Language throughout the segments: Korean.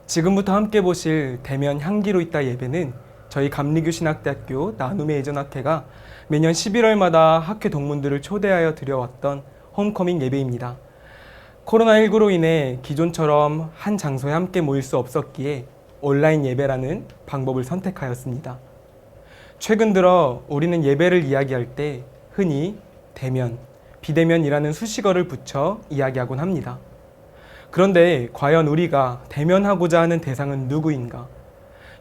지금부터 함께 보실 대면 향기로 있다 예배는 저희 감리교신학대학교 나눔의 예전학회가 매년 11월마다 학회 동문들을 초대하여 드려왔던 홈커밍 예배입니다. 코로나19로 인해 기존처럼 한 장소에 함께 모일 수 없었기에 온라인 예배라는 방법을 선택하였습니다. 최근 들어 우리는 예배를 이야기할 때 흔히 대면, 비대면이라는 수식어를 붙여 이야기하곤 합니다. 그런데 과연 우리가 대면하고자 하는 대상은 누구인가?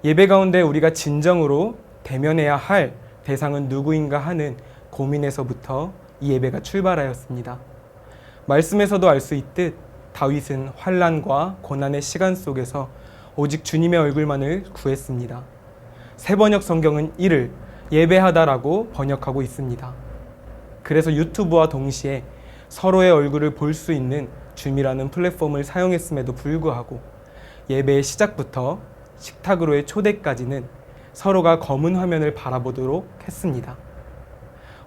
예배 가운데 우리가 진정으로 대면해야 할 대상은 누구인가 하는 고민에서부터 이 예배가 출발하였습니다. 말씀에서도 알 수 있듯 다윗은 환난과 고난의 시간 속에서 오직 주님의 얼굴만을 구했습니다. 새번역 성경은 이를 예배하다라고 번역하고 있습니다. 그래서 유튜브와 동시에 서로의 얼굴을 볼 수 있는 줌이라는 플랫폼을 사용했음에도 불구하고 예배의 시작부터 식탁으로의 초대까지는 서로가 검은 화면을 바라보도록 했습니다.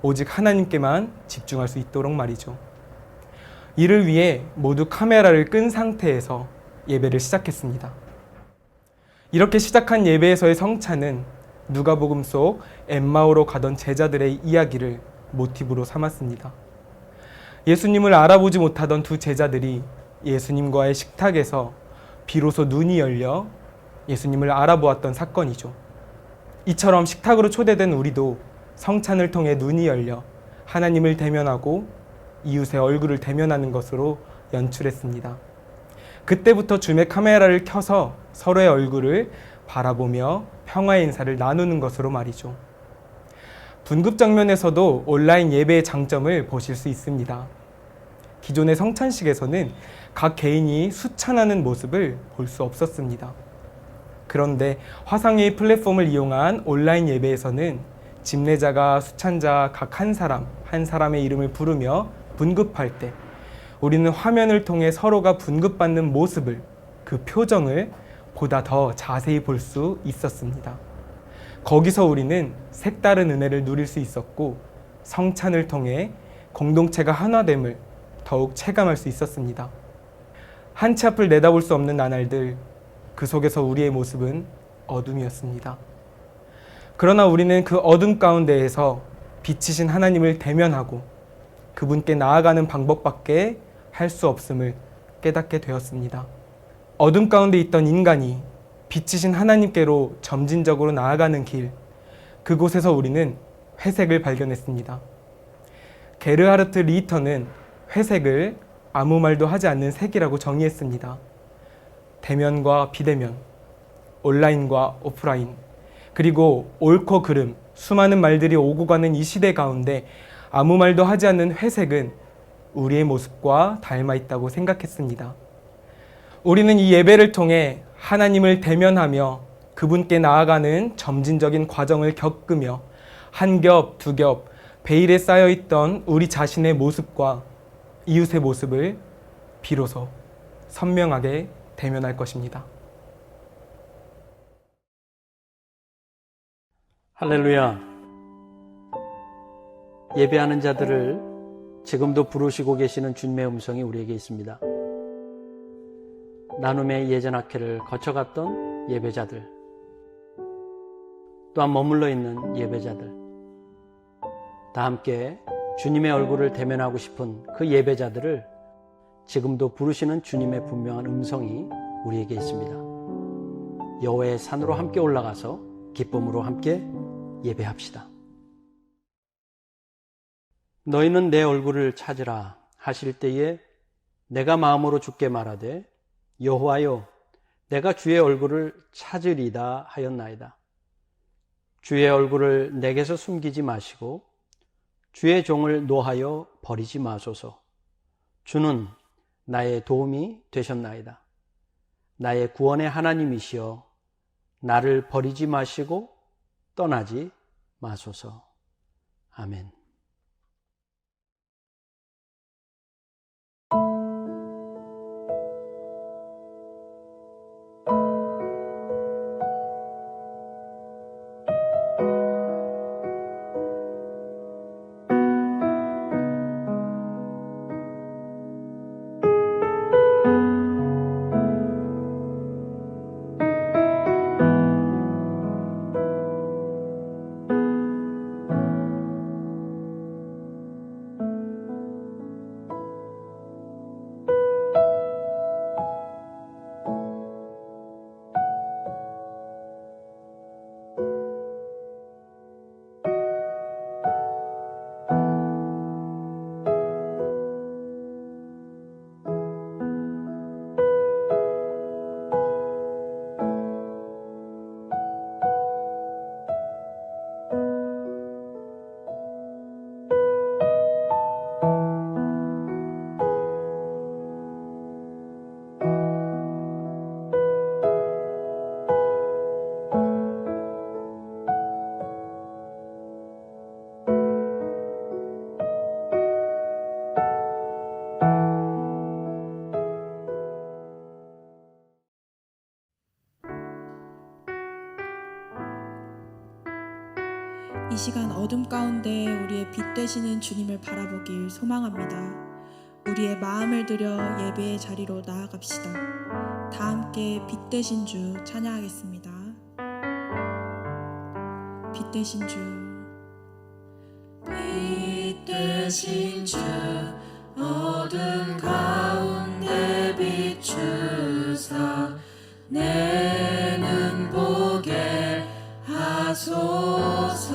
오직 하나님께만 집중할 수 있도록 말이죠. 이를 위해 모두 카메라를 끈 상태에서 예배를 시작했습니다. 이렇게 시작한 예배에서의 성찬은 누가복음 속 엠마오로 가던 제자들의 이야기를 모티브로 삼았습니다. 예수님을 알아보지 못하던 두 제자들이 예수님과의 식탁에서 비로소 눈이 열려 예수님을 알아보았던 사건이죠. 이처럼 식탁으로 초대된 우리도 성찬을 통해 눈이 열려 하나님을 대면하고 이웃의 얼굴을 대면하는 것으로 연출했습니다. 그때부터 줌의 카메라를 켜서 서로의 얼굴을 바라보며 평화의 인사를 나누는 것으로 말이죠. 분급 장면에서도 온라인 예배의 장점을 보실 수 있습니다. 기존의 성찬식에서는 각 개인이 수찬하는 모습을 볼 수 없었습니다. 그런데 화상회의 플랫폼을 이용한 온라인 예배에서는 집례자가 수찬자 각 한 사람의 이름을 부르며 분급할 때 우리는 화면을 통해 서로가 분급받는 모습을, 그 표정을 보다 더 자세히 볼 수 있었습니다. 거기서 우리는 색다른 은혜를 누릴 수 있었고 성찬을 통해 공동체가 하나됨을 더욱 체감할 수 있었습니다. 한 치 앞을 내다볼 수 없는 나날들, 그 속에서 우리의 모습은 어둠이었습니다. 그러나 우리는 그 어둠 가운데에서 빛이신 하나님을 대면하고 그분께 나아가는 방법밖에 할 수 없음을 깨닫게 되었습니다. 어둠 가운데 있던 인간이 빛이신 하나님께로 점진적으로 나아가는 길, 그곳에서 우리는 회색을 발견했습니다. 게르하르트 리히터는 회색을 아무 말도 하지 않는 색이라고 정의했습니다. 대면과 비대면, 온라인과 오프라인, 그리고 옳고 그름, 수많은 말들이 오고 가는 이 시대 가운데 아무 말도 하지 않는 회색은 우리의 모습과 닮아 있다고 생각했습니다. 우리는 이 예배를 통해 하나님을 대면하며 그분께 나아가는 점진적인 과정을 겪으며 한 겹, 두 겹, 베일에 쌓여있던 우리 자신의 모습과 이웃의 모습을 비로소 선명하게 대면할 것입니다. 할렐루야. 예배하는 자들을 지금도 부르시고 계시는 주님의 음성이 우리에게 있습니다. 나눔의 예전학회를 거쳐갔던 예배자들, 또한 머물러 있는 예배자들, 다 함께 주님의 얼굴을 대면하고 싶은 그 예배자들을 지금도 부르시는 주님의 분명한 음성이 우리에게 있습니다. 여호와의 산으로 함께 올라가서 기쁨으로 함께 예배합시다. 너희는 내 얼굴을 찾으라 하실 때에 내가 마음으로 주께 말하되 여호와여 내가 주의 얼굴을 찾으리다 하였나이다. 주의 얼굴을 내게서 숨기지 마시고 주의 종을 노하여 버리지 마소서. 주는 나의 도움이 되셨나이다. 나의 구원의 하나님이시여 나를 버리지 마시고 떠나지 마소서. 아멘. 이 시간 어둠 가운데 우리의 빛 되시는 주님을 바라보길 소망합니다. 우리의 마음을 들여 예배의 자리로 나아갑시다. 다 함께 빛 되신 주 찬양하겠습니다. 빛 되신 주, 빛 되신 주, 어둠 가운데 비추사 내 눈 보게 하소서.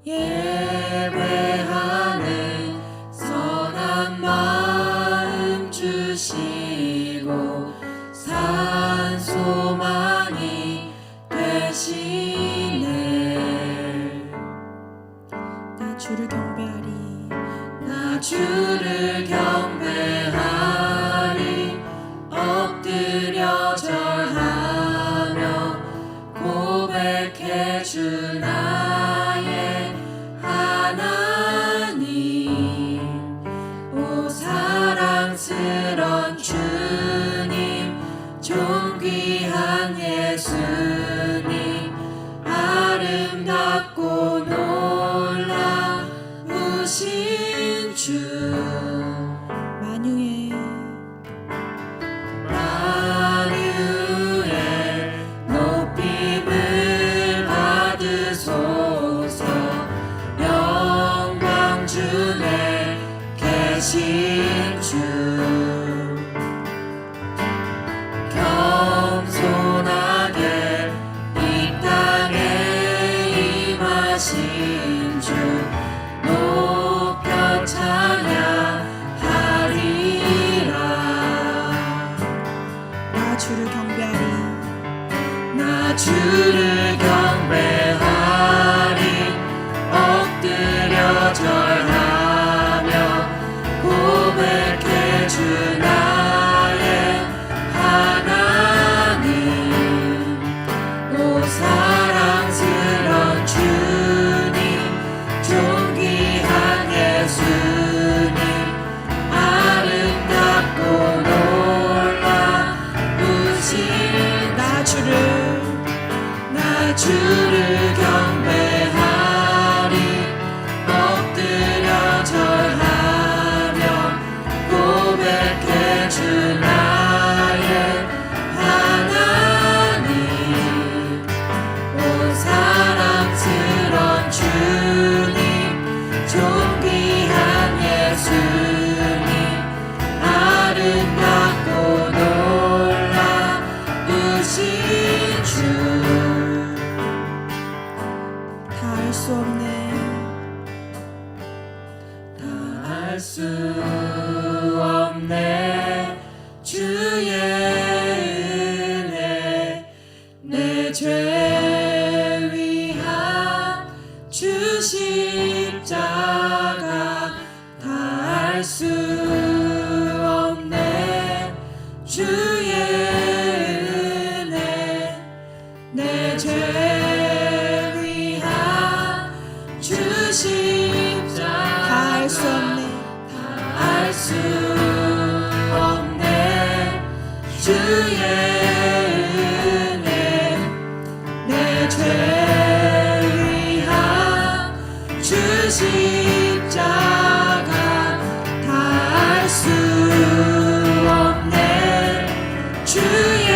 예배하는 선한 마음 주시고 산 소망이 되시네. 나 주를 경배하리, 나 주를 경배하리. 엎드려 절하며 고백해 주 나의 하나님. 오 사랑스런 주님, 존귀한 예수님, 아름답고 놀라우신 주. 만유의 높임을 받으소서. 영광 중에 계신 주, 겸손하게 이 땅에 임하신 주, 높여 찬양하리라. 나 주를 경배하리, 나 주를 경배하리. 엎드려 절하며 고백해 주 나의 하나님. 오 사랑스런 주님, 존귀한 예수님, 아름답고 놀라우신 나 주를 경배하리. 엎드려 절하며 고백해 주 나의 하나님. 오 사랑스런 주님, 존귀한 예수님, 아름답고 놀라우신 주. 다 알 수 없네, 다 알 수 없네. 주의 은혜, 내 죄 위한 주 십자가. 다 알 수 없네. 주의 은혜, 내 죄 위한 주 십자가. 다 알 수 없네, 다 알 수 없네. 주의 은혜, 내 죄 위한 주 십자가. 다 알 수 없네. 주의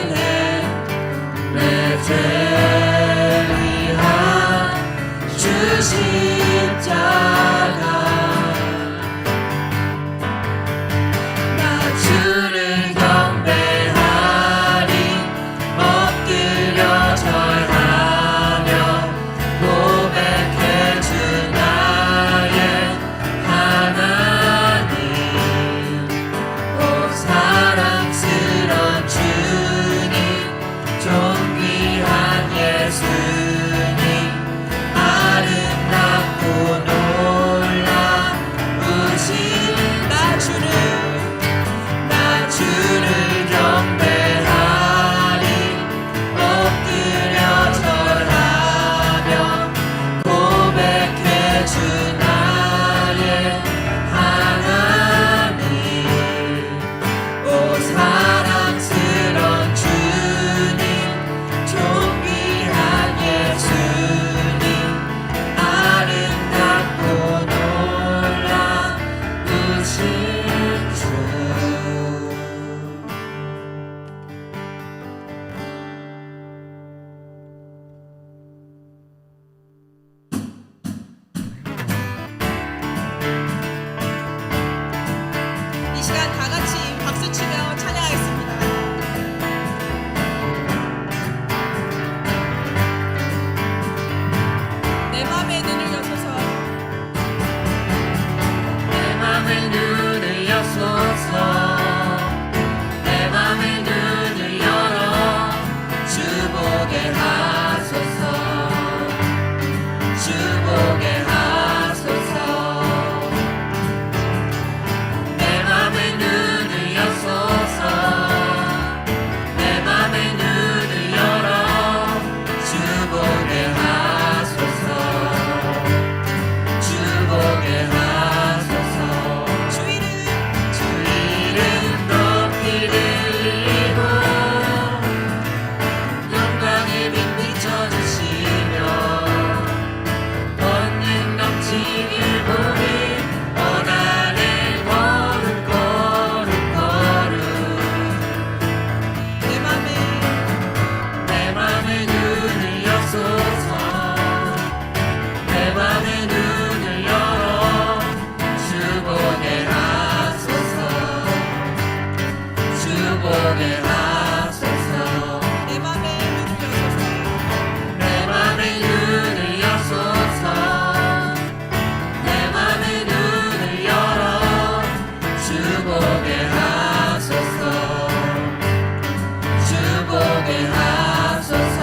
은혜, 내 죄 위한 주 십자가. 나 주를 경배하리. 치며 찬양하겠습니다. 내 맘의 눈을 여소서 내 맘의 눈을 여소서 내 맘의 눈을 열어 주 보게 하소서 주 보게 하소서 내 맘의 눈을 여소서 내 맘의 눈을 열어 주 보게 하소서 주 보게 하소서 주 이름 주 이름 높이 들리고 영광의 빛 비춰주시며 권능 넘치길 보니 원하네 거룩 거룩 거룩 내 맘의 눈을 여소서 내 맘의 눈을 열어 주 보게 하소서 주 보게 하소서 내 맘의 눈을 여소서 내 맘의 눈을 여소서 내 맘의 눈을 열어 주 보게 하소서 주 보게 하소서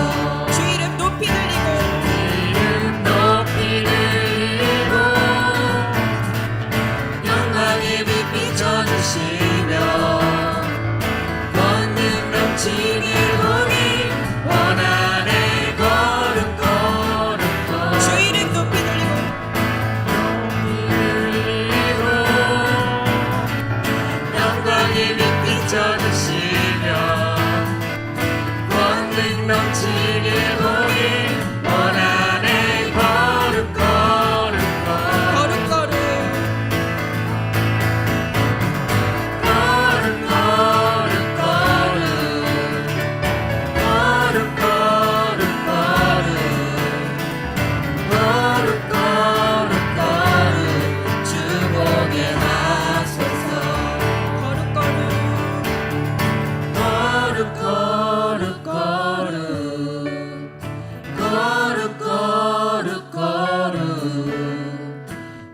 주 이름 높이 들리고 이름 높이 들리고 영광의 빛 비춰주시며 권능 넘치길 보니 원하네 거룩 거룩 거룩 주 이름 높이 들리고 들리고 영광의 빛 비춰주시며 권능 넘치길 보니 원하네 거룩 거룩 거룩 거룩 거룩 거룩 거룩 거룩 거룩 거룩 거룩 거룩 주 보게 하소서 거룩 거룩 거룩 거룩 거룩 거룩 거룩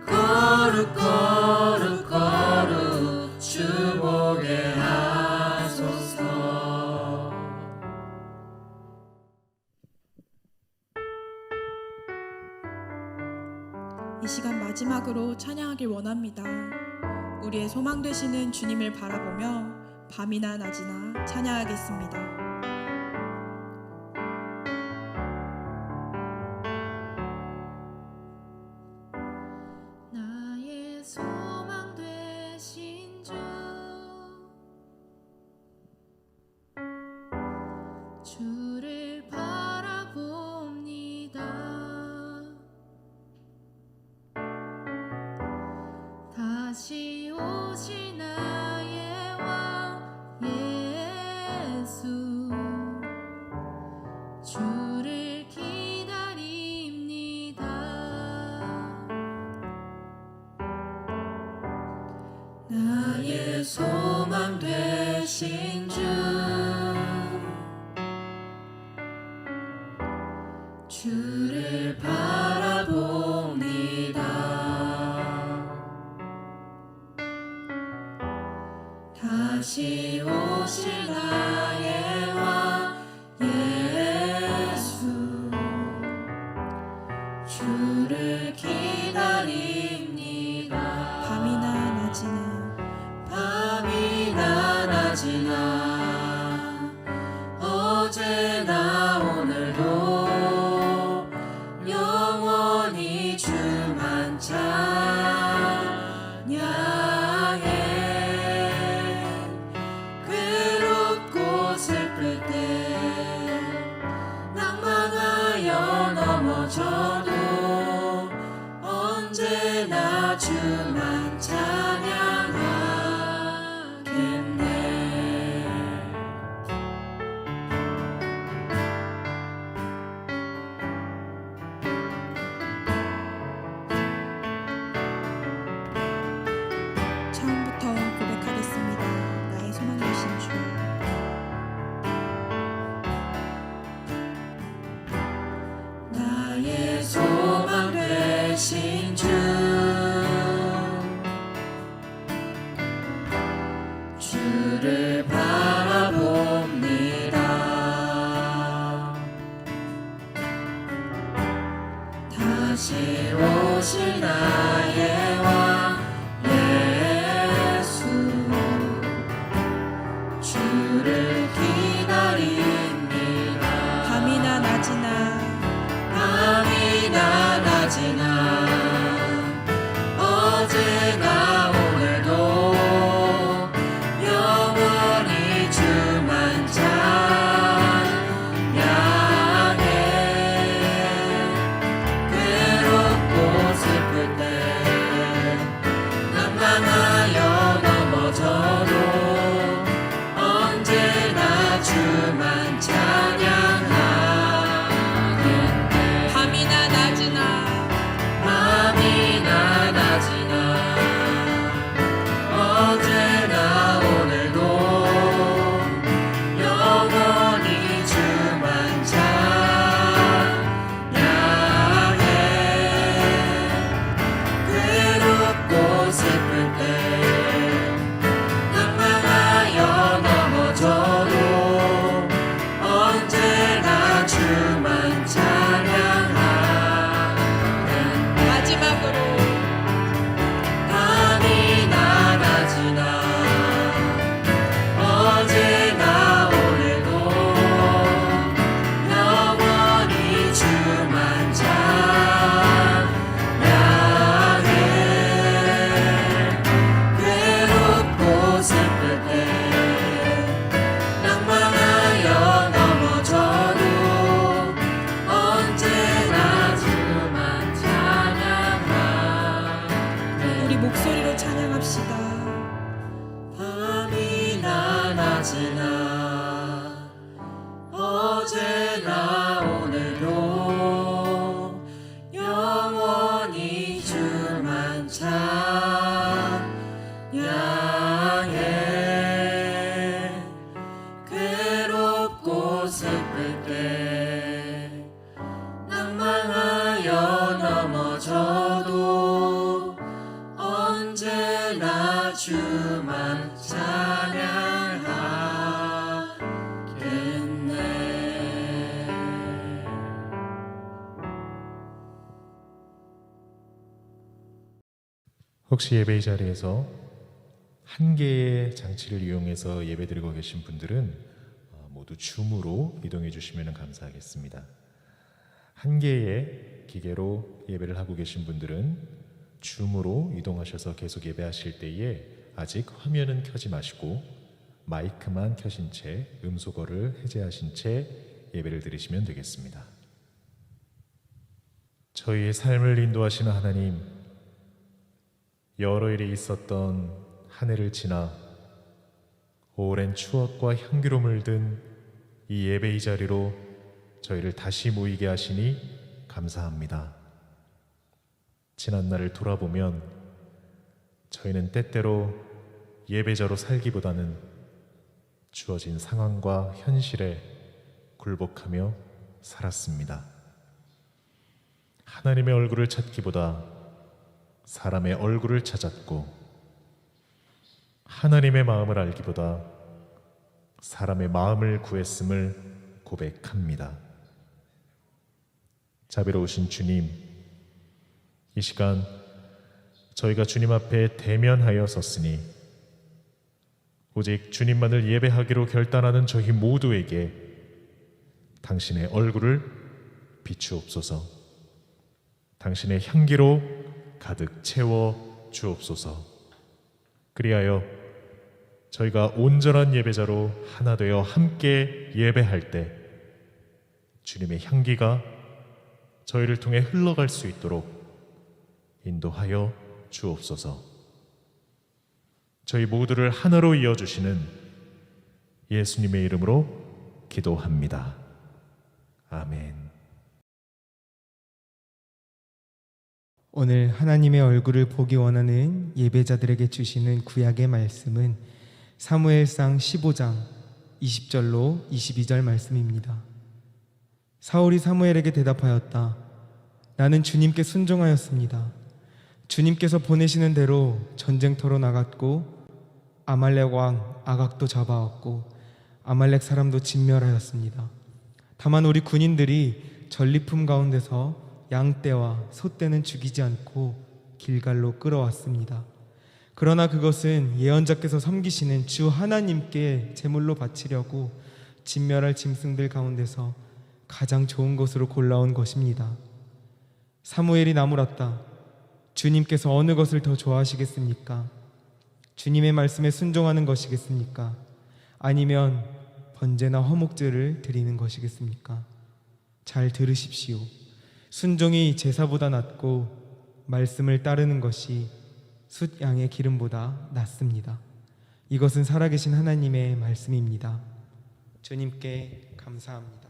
거룩 거룩 거룩 주 보게 하소서 이 시간 마지막으로 찬양하길 원합니다. 우리의 소망 되시는 주님을 바라보며 밤이나 낮이나 찬양하겠습니다. 나의 소망 되신 주 주를 바라봅니다. 다시 오실 나의 왕 예수 주를 기다립니다. 나의 소망 되신 주 주를 바라봅니다. 다시 오실 나의 왕 예수 주를 기다립니다. 밤이나 낮이나 밤이나 낮이나 어제나 오늘도 영원히 주만 찬양해 괴롭고 슬픈 주를 바라봅니다. 다시 오실 나의 왕 예수, 주를 기다립니다. 밤이나 낮이나 밤이나 낮이나 어제나 오늘도 영원히 주만 찬양해. 괴롭고 슬플 때 난망하여 넘어져도 언제나 주만 찬양하겠네. 밤이나 낮이나 밤이나 낮이나 어제나 오늘도 영원히 주만 찬양해. 괴롭고 슬플 때 낭만하여 넘어져도 언제나 주만 찬양하겠네. 마지막으로 밤이나 낮이나 어제나 오늘도 영원히 주만 찬양해. 괴롭고 슬플 때 낭만하여 넘어져도 언제나 주만 찬양하네. 우리 목소리로 찬양합시다. 밤이나 낮이나 어제나 오늘도 영원히 주만 찬양해. 괴롭고 슬플 때 낭망하여 넘어져도 언제나 주만 찬양하겠네. 혹시 예배 자리에서 한 개의 장치를 이용해서 예배드리고 계신 분들은 모두 줌으로 이동해 주시면 감사하겠습니다. 한 개의 기계로 예배를 하고 계신 분들은 줌으로 이동하셔서 계속 예배하실 때에 아직 화면은 켜지 마시고 마이크만 켜신 채 음소거를 해제하신 채 예배를 드리시면 되겠습니다. 저희의 삶을 인도하시는 하나님, 여러 일이 있었던 한 해를 지나 오랜 추억과 향기로움을 든 이 예배의 자리로 저희를 다시 모이게 하시니 감사합니다. 지난 날을 돌아보면 저희는 때때로 예배자로 살기보다는 주어진 상황과 현실에 굴복하며 살았습니다. 하나님의 얼굴을 찾기보다 사람의 얼굴을 찾았고, 하나님의 마음을 알기보다 사람의 마음을 구했음을 고백합니다. 자비로우신 주님, 이 시간 저희가 주님 앞에 대면하여 섰으니 오직 주님만을 예배하기로 결단하는 저희 모두에게 당신의 얼굴을 비추옵소서. 당신의 향기로 가득 채워 주옵소서. 그리하여 저희가 온전한 예배자로 하나 되어 함께 예배할 때 주님의 향기가 저희를 통해 흘러갈 수 있도록 인도하여 주옵소서. 저희 모두를 하나로 이어주시는 예수님의 이름으로 기도합니다. 아멘. 오늘 하나님의 얼굴을 보기 원하는 예배자들에게 주시는 구약의 말씀은 사무엘상 15장 20절로 22절 말씀입니다. 사울이 사무엘에게 대답하였다. 나는 주님께 순종하였습니다. 주님께서 보내시는 대로 전쟁터로 나갔고 아말렉 왕 아각도 잡아왔고 아말렉 사람도 진멸하였습니다. 다만 우리 군인들이 전리품 가운데서 양떼와 소떼는 죽이지 않고 길갈로 끌어왔습니다. 그러나 그것은 예언자께서 섬기시는 주 하나님께 제물로 바치려고 진멸할 짐승들 가운데서 가장 좋은 것으로 골라온 것입니다. 사무엘이 나물었다. 주님께서 어느 것을 더 좋아하시겠습니까? 주님의 말씀에 순종하는 것이겠습니까? 아니면 번제나 화목제를 드리는 것이겠습니까? 잘 들으십시오. 순종이 제사보다 낫고 말씀을 따르는 것이 숫 양의 기름보다 낫습니다. 이것은 살아계신 하나님의 말씀입니다. 주님께 감사합니다.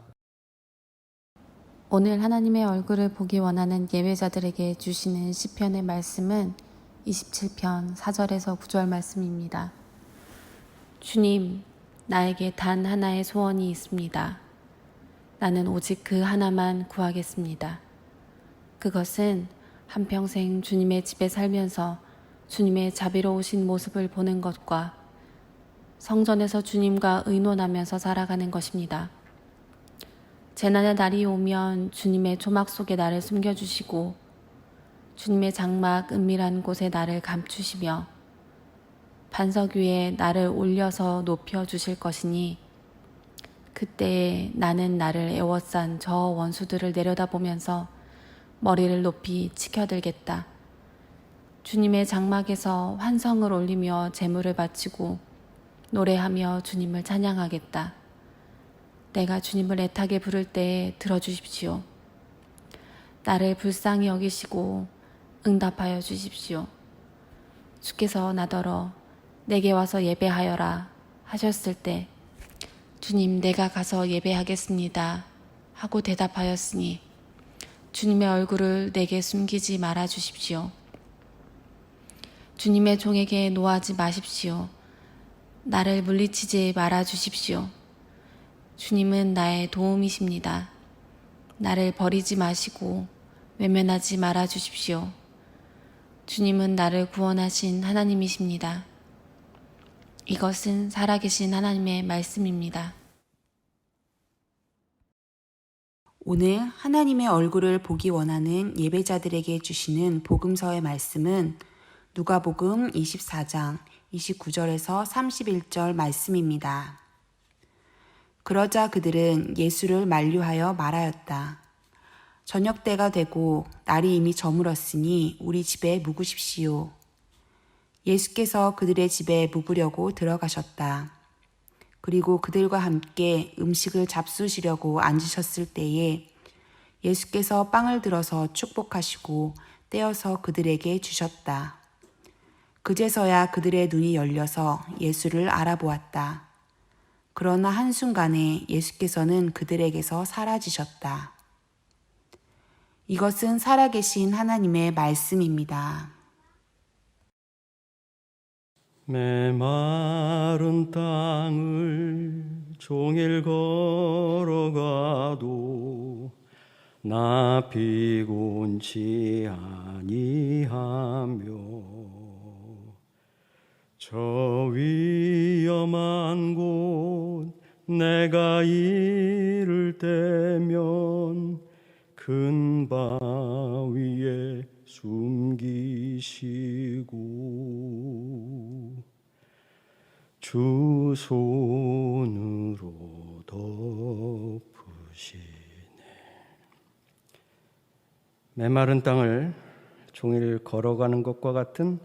오늘 하나님의 얼굴을 보기 원하는 예배자들에게 주시는 시편의 말씀은 27편 4절에서 9절 말씀입니다. 주님, 나에게 단 하나의 소원이 있습니다. 나는 오직 그 하나만 구하겠습니다. 그것은 한평생 주님의 집에 살면서 주님의 자비로우신 모습을 보는 것과 성전에서 주님과 의논하면서 살아가는 것입니다. 재난의 날이 오면 주님의 조막 속에 나를 숨겨주시고 주님의 장막 은밀한 곳에 나를 감추시며 반석 위에 나를 올려서 높여주실 것이니 그때에 나는 나를 애워싼 저 원수들을 내려다보면서 머리를 높이 치켜들겠다. 주님의 장막에서 환성을 올리며 제물을 바치고 노래하며 주님을 찬양하겠다. 내가 주님을 애타게 부를 때에 들어주십시오. 나를 불쌍히 여기시고 응답하여 주십시오. 주께서 나더러 내게 와서 예배하여라 하셨을 때 주님, 내가 가서 예배하겠습니다 하고 대답하였으니 주님의 얼굴을 내게 숨기지 말아 주십시오. 주님의 종에게 노하지 마십시오. 나를 물리치지 말아 주십시오. 주님은 나의 도움이십니다. 나를 버리지 마시고 외면하지 말아 주십시오. 주님은 나를 구원하신 하나님이십니다. 이것은 살아계신 하나님의 말씀입니다. 오늘 하나님의 얼굴을 보기 원하는 예배자들에게 주시는 복음서의 말씀은 누가복음 24장 29절에서 31절 말씀입니다. 그러자 그들은 예수를 만류하여 말하였다. 저녁 때가 되고 날이 이미 저물었으니 우리 집에 묵으십시오. 예수께서 그들의 집에 묵으려고 들어가셨다. 그리고 그들과 함께 음식을 잡수시려고 앉으셨을 때에 예수께서 빵을 들어서 축복하시고 떼어서 그들에게 주셨다. 그제서야 그들의 눈이 열려서 예수를 알아보았다. 그러나 한순간에 예수께서는 그들에게서 사라지셨다. 이것은 살아계신 하나님의 말씀입니다. 메마른 땅을 종일 걸어가도 나 피곤치 아니하며 저 위험한 곳 내가 이를 때면 큰 바위에 숨기시고 주 손으로 덮으시네. 메마른 땅을 종일 걸어가는 것과 같은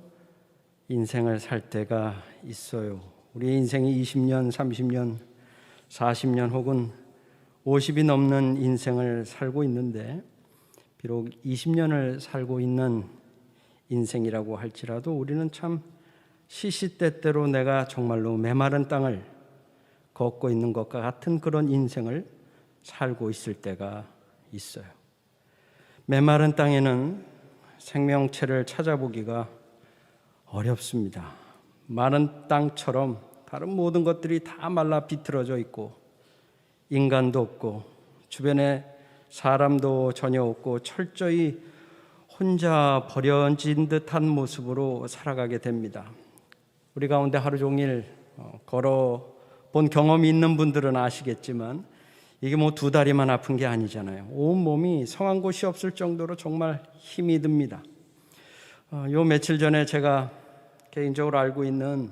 인생을 살 때가 있어요. 우리 인생이 20년, 30년, 40년 혹은 50이 넘는 인생을 살고 있는데 비록 20년을 살고 있는 인생이라고 할지라도 우리는 참 시시때때로 내가 정말로 메마른 땅을 걷고 있는 것과 같은 그런 인생을 살고 있을 때가 있어요. 메마른 땅에는 생명체를 찾아보기가 어렵습니다. 마른 땅처럼 다른 모든 것들이 다 말라 비틀어져 있고 인간도 없고 주변에 사람도 전혀 없고 철저히 혼자 버려진 듯한 모습으로 살아가게 됩니다. 우리 가운데 하루 종일 걸어본 경험이 있는 분들은 아시겠지만 이게 뭐 2다리만 아픈 게 아니잖아요. 온 몸이 성한 곳이 없을 정도로 정말 힘이 듭니다. 요 며칠 전에 제가 개인적으로 알고 있는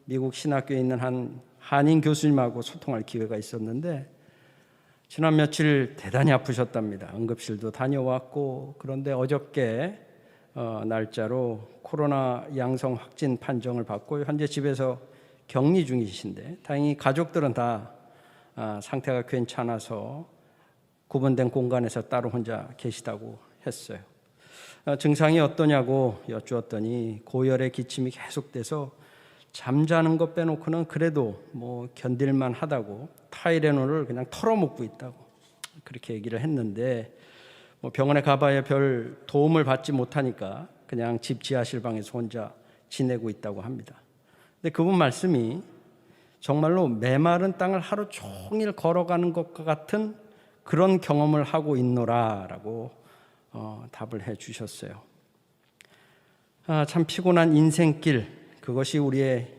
미국 신학교에 있는 한 한인 교수님하고 소통할 기회가 있었는데 지난 며칠 대단히 아프셨답니다. 응급실도 다녀왔고 그런데 어저께 날짜로 코로나 양성 확진 판정을 받고 현재 집에서 격리 중이신데 다행히 가족들은 다 상태가 괜찮아서 구분된 공간에서 따로 혼자 계시다고 했어요. 증상이 어떠냐고 여쭈었더니 고열의 기침이 계속돼서 잠자는 것 빼놓고는 그래도 뭐 견딜만 하다고 타이레놀을 그냥 털어먹고 있다고 그렇게 얘기를 했는데 뭐 병원에 가봐야 별 도움을 받지 못하니까 그냥 집 지하실 방에서 혼자 지내고 있다고 합니다. 근데 그분 말씀이 정말로 메마른 땅을 하루 종일 걸어가는 것과 같은 그런 경험을 하고 있노라라고 답을 해 주셨어요. 참 피곤한 인생길, 그것이 우리의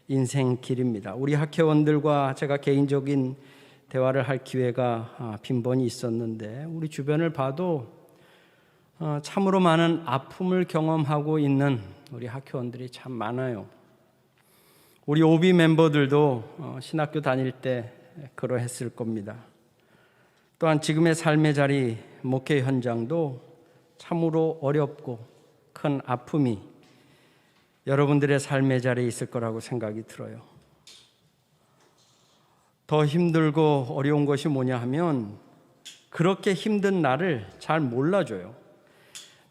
인생길입니다. 우리 학회원들과 제가 개인적인 대화를 할 기회가 빈번히 있었는데 우리 주변을 봐도 참으로 많은 아픔을 경험하고 있는 우리 학회원들이 참 많아요. 우리 오비 멤버들도 신학교 다닐 때 그러했을 겁니다. 또한 지금의 삶의 자리, 목회 현장도 참으로 어렵고 큰 아픔이 여러분들의 삶의 자리에 있을 거라고 생각이 들어요. 더 힘들고 어려운 것이 뭐냐 하면 그렇게 힘든 나를 잘 몰라줘요.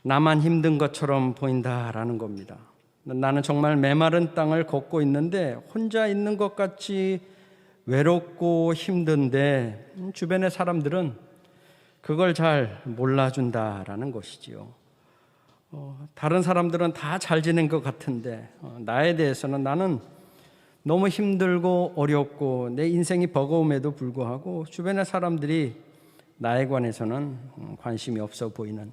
나만 힘든 것처럼 보인다라는 겁니다. 나는 정말 메마른 땅을 걷고 있는데 혼자 있는 것 같이 외롭고 힘든데 주변의 사람들은 그걸 잘 몰라준다라는 것이지요. 다른 사람들은 다 잘 지낸 것 같은데 나에 대해서는 나는 너무 힘들고 어렵고 내 인생이 버거움에도 불구하고 주변의 사람들이 나에 관해서는 관심이 없어 보이는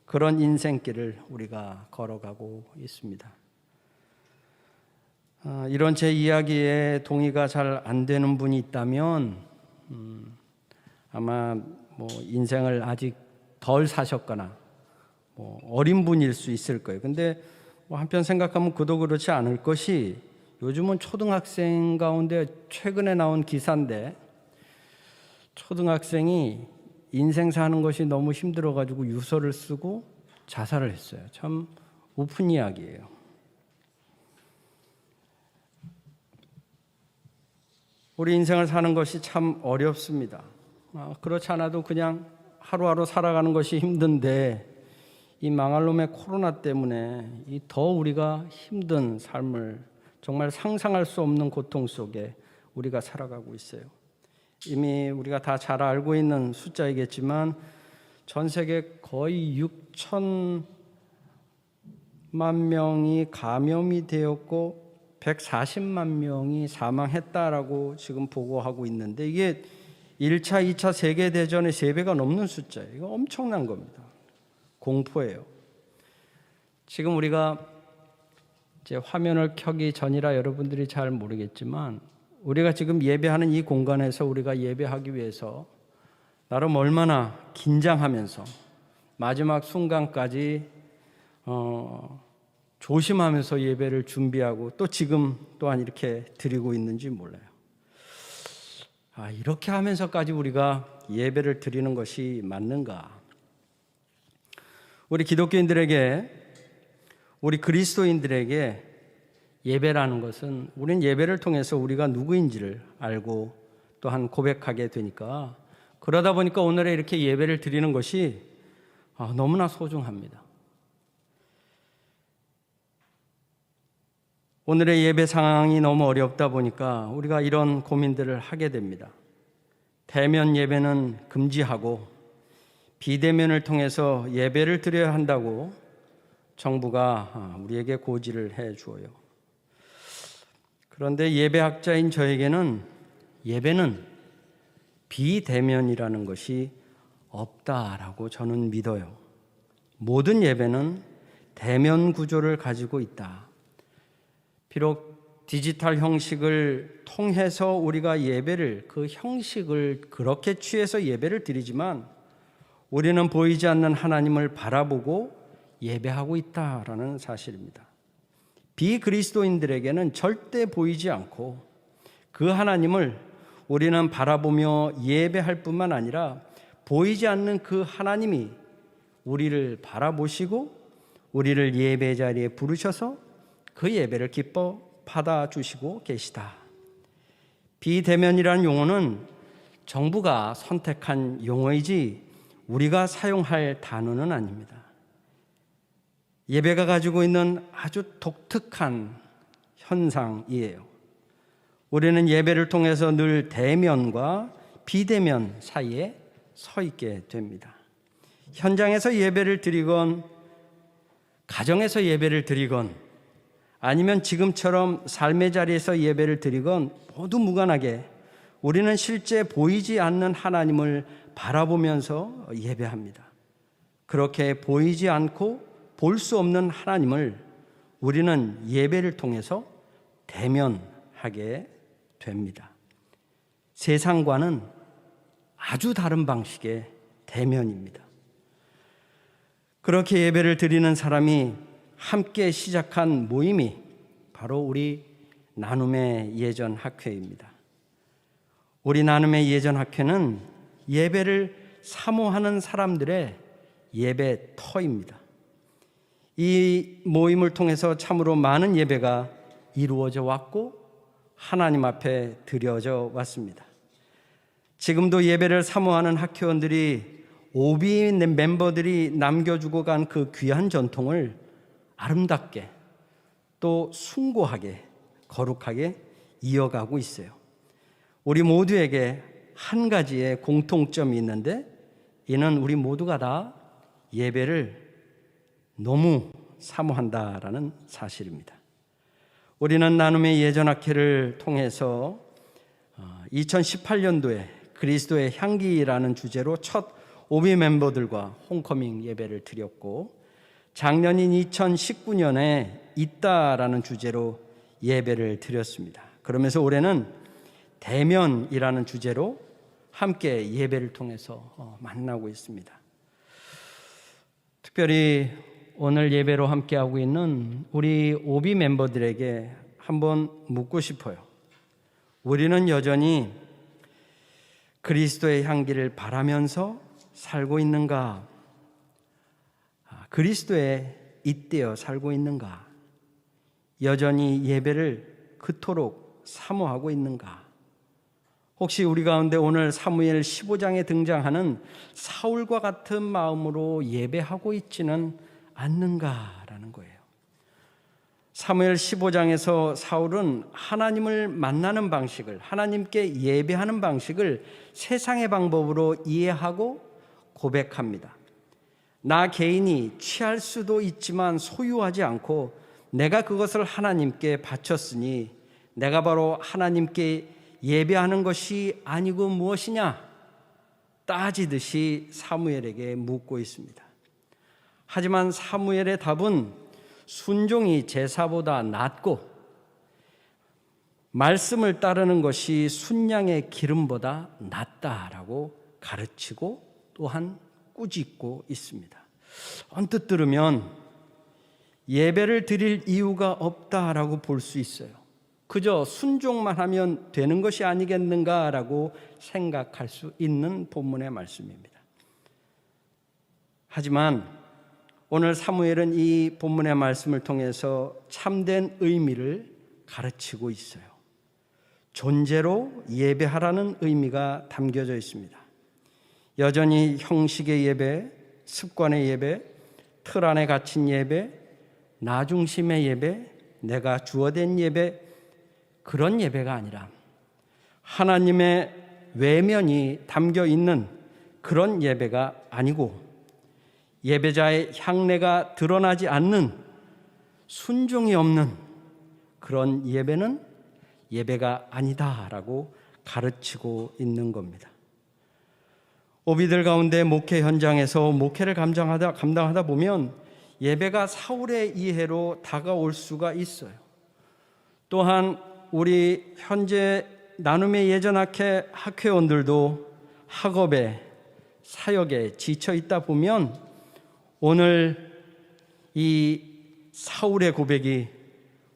그런 인생길을 우리가 걸어가고 있습니다. 이런 제 이야기에 동의가 잘 안 되는 분이 있다면 아마 뭐 인생을 아직 덜 사셨거나 뭐 어린 분일 수 있을 거예요. 근데 뭐 한편 생각하면 그도 그렇지 않을 것이 요즘은 초등학생 가운데 최근에 나온 기사인데 초등학생이 인생 사는 것이 너무 힘들어가지고 유서를 쓰고 자살을 했어요. 참 우픈 이야기예요. 우리 인생을 사는 것이 참 어렵습니다. 그렇지 않아도 그냥 하루하루 살아가는 것이 힘든데 이 망할 놈의 코로나 때문에 더 우리가 힘든 삶을 정말 상상할 수 없는 고통 속에 우리가 살아가고 있어요. 이미 우리가 다 잘 알고 있는 숫자이겠지만 전 세계 거의 6천만 명이 감염이 되었고 140만 명이 사망했다라고 지금 보고하고 있는데 이게 1차, 2차 세계대전의 3배가 넘는 숫자예요. 이거 엄청난 겁니다. 공포예요. 지금 우리가 이제 화면을 켜기 전이라 여러분들이 잘 모르겠지만 우리가 지금 예배하는 이 공간에서 우리가 예배하기 위해서 나름 얼마나 긴장하면서 마지막 순간까지 조심하면서 예배를 준비하고 또 지금 또한 이렇게 드리고 있는지 몰라요. 이렇게 하면서까지 우리가 예배를 드리는 것이 맞는가? 우리 기독교인들에게, 우리 그리스도인들에게 예배라는 것은 우리는 예배를 통해서 우리가 누구인지를 알고 또한 고백하게 되니까 그러다 보니까 오늘에 이렇게 예배를 드리는 것이 너무나 소중합니다. 오늘의 예배 상황이 너무 어렵다 보니까 우리가 이런 고민들을 하게 됩니다. 대면 예배는 금지하고 비대면을 통해서 예배를 드려야 한다고 정부가 우리에게 고지를 해 주어요. 그런데 예배학자인 저에게는 예배는 비대면이라는 것이 없다라고 저는 믿어요. 모든 예배는 대면 구조를 가지고 있다. 비록 디지털 형식을 통해서 우리가 예배를, 그 형식을 그렇게 취해서 예배를 드리지만 우리는 보이지 않는 하나님을 바라보고 예배하고 있다라는 사실입니다. 비그리스도인들에게는 절대 보이지 않고 그 하나님을 우리는 바라보며 예배할 뿐만 아니라 보이지 않는 그 하나님이 우리를 바라보시고 우리를 예배 자리에 부르셔서 그 예배를 기뻐 받아주시고 계시다. 비대면이라는 용어는 정부가 선택한 용어이지 우리가 사용할 단어는 아닙니다. 예배가 가지고 있는 아주 독특한 현상이에요. 우리는 예배를 통해서 늘 대면과 비대면 사이에 서 있게 됩니다. 현장에서 예배를 드리건 가정에서 예배를 드리건 아니면 지금처럼 삶의 자리에서 예배를 드리건 모두 무관하게 우리는 실제 보이지 않는 하나님을 바라보면서 예배합니다. 그렇게 보이지 않고 볼 수 없는 하나님을 우리는 예배를 통해서 대면하게 됩니다. 세상과는 아주 다른 방식의 대면입니다. 그렇게 예배를 드리는 사람이 함께 시작한 모임이 바로 우리 나눔의 예전 학회입니다. 우리 나눔의 예전 학회는 예배를 사모하는 사람들의 예배터입니다. 이 모임을 통해서 참으로 많은 예배가 이루어져 왔고 하나님 앞에 드려져 왔습니다. 지금도 예배를 사모하는 학회원들이 오비 멤버들이 남겨주고 간 그 귀한 전통을 아름답게 또 숭고하게 거룩하게 이어가고 있어요. 우리 모두에게 한 가지의 공통점이 있는데 이는 우리 모두가 다 예배를 너무 사모한다라는 사실입니다. 우리는 나눔의 예전 학회를 통해서 2018년도에 그리스도의 향기라는 주제로 첫 오비 멤버들과 홈커밍 예배를 드렸고 작년인 2019년에 있다라는 주제로 예배를 드렸습니다. 그러면서 올해는 대면이라는 주제로 함께 예배를 통해서 만나고 있습니다. 특별히 오늘 예배로 함께하고 있는 우리 오비 멤버들에게 한번 묻고 싶어요. 우리는 여전히 그리스도의 향기를 바라면서 살고 있는가? 그리스도에 잇대어 살고 있는가? 여전히 예배를 그토록 사모하고 있는가? 혹시 우리 가운데 오늘 사무엘 15장에 등장하는 사울과 같은 마음으로 예배하고 있지는 않는가라는 거예요. 사무엘 15장에서 사울은 하나님을 만나는 방식을, 하나님께 예배하는 방식을 세상의 방법으로 이해하고 고백합니다. 나 개인이 취할 수도 있지만 소유하지 않고 내가 그것을 하나님께 바쳤으니 내가 바로 하나님께 예배하는 것이 아니고 무엇이냐 따지듯이 사무엘에게 묻고 있습니다. 하지만 사무엘의 답은 순종이 제사보다 낫고 말씀을 따르는 것이 순양의 기름보다 낫다라고 가르치고 또한 꾸짖고 있습니다. 언뜻 들으면 예배를 드릴 이유가 없다라고 볼 수 있어요. 그저 순종만 하면 되는 것이 아니겠는가라고 생각할 수 있는 본문의 말씀입니다. 하지만 오늘 사무엘은 이 본문의 말씀을 통해서 참된 의미를 가르치고 있어요. 존재로 예배하라는 의미가 담겨져 있습니다. 여전히 형식의 예배, 습관의 예배, 틀 안에 갇힌 예배, 나 중심의 예배, 내가 주어된 예배, 그런 예배가 아니라 하나님의 외면이 담겨 있는 그런 예배가 아니고 예배자의 향내가 드러나지 않는 순종이 없는 그런 예배는 예배가 아니다라고 가르치고 있는 겁니다. 오비들 가운데 목회 현장에서 목회를 감당하다 보면 예배가 사울의 이해로 다가올 수가 있어요. 또한 우리 현재 나눔의 예전학회 학회원들도 학업에 사역에 지쳐 있다 보면 오늘 이 사울의 고백이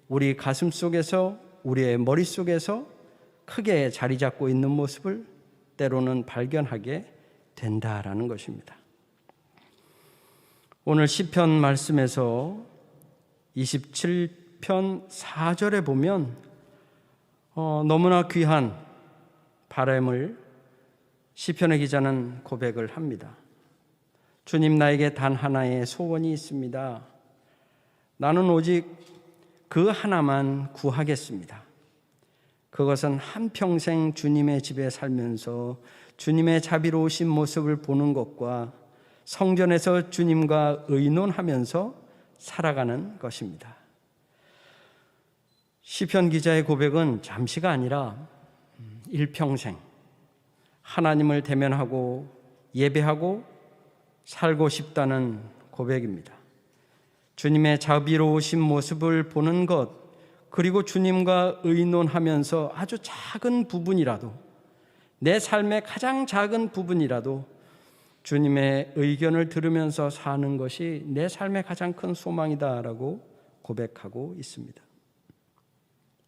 우리 가슴 속에서, 우리의 머릿속에서 크게 자리 잡고 있는 모습을 때로는 발견하게 된다라는 것입니다. 오늘 시편 말씀에서 27편 4절에 보면 너무나 귀한 바람을 시편의 기자는 고백을 합니다. 주님, 나에게 단 하나의 소원이 있습니다. 나는 오직 그 하나만 구하겠습니다. 그것은 한평생 주님의 집에 살면서 주님의 자비로우신 모습을 보는 것과 성전에서 주님과 의논하면서 살아가는 것입니다. 시편 기자의 고백은 잠시가 아니라 일평생 하나님을 대면하고 예배하고 살고 싶다는 고백입니다. 주님의 자비로우신 모습을 보는 것, 그리고 주님과 의논하면서 아주 작은 부분이라도, 내 삶의 가장 작은 부분이라도 주님의 의견을 들으면서 사는 것이 내 삶의 가장 큰 소망이다라고 고백하고 있습니다.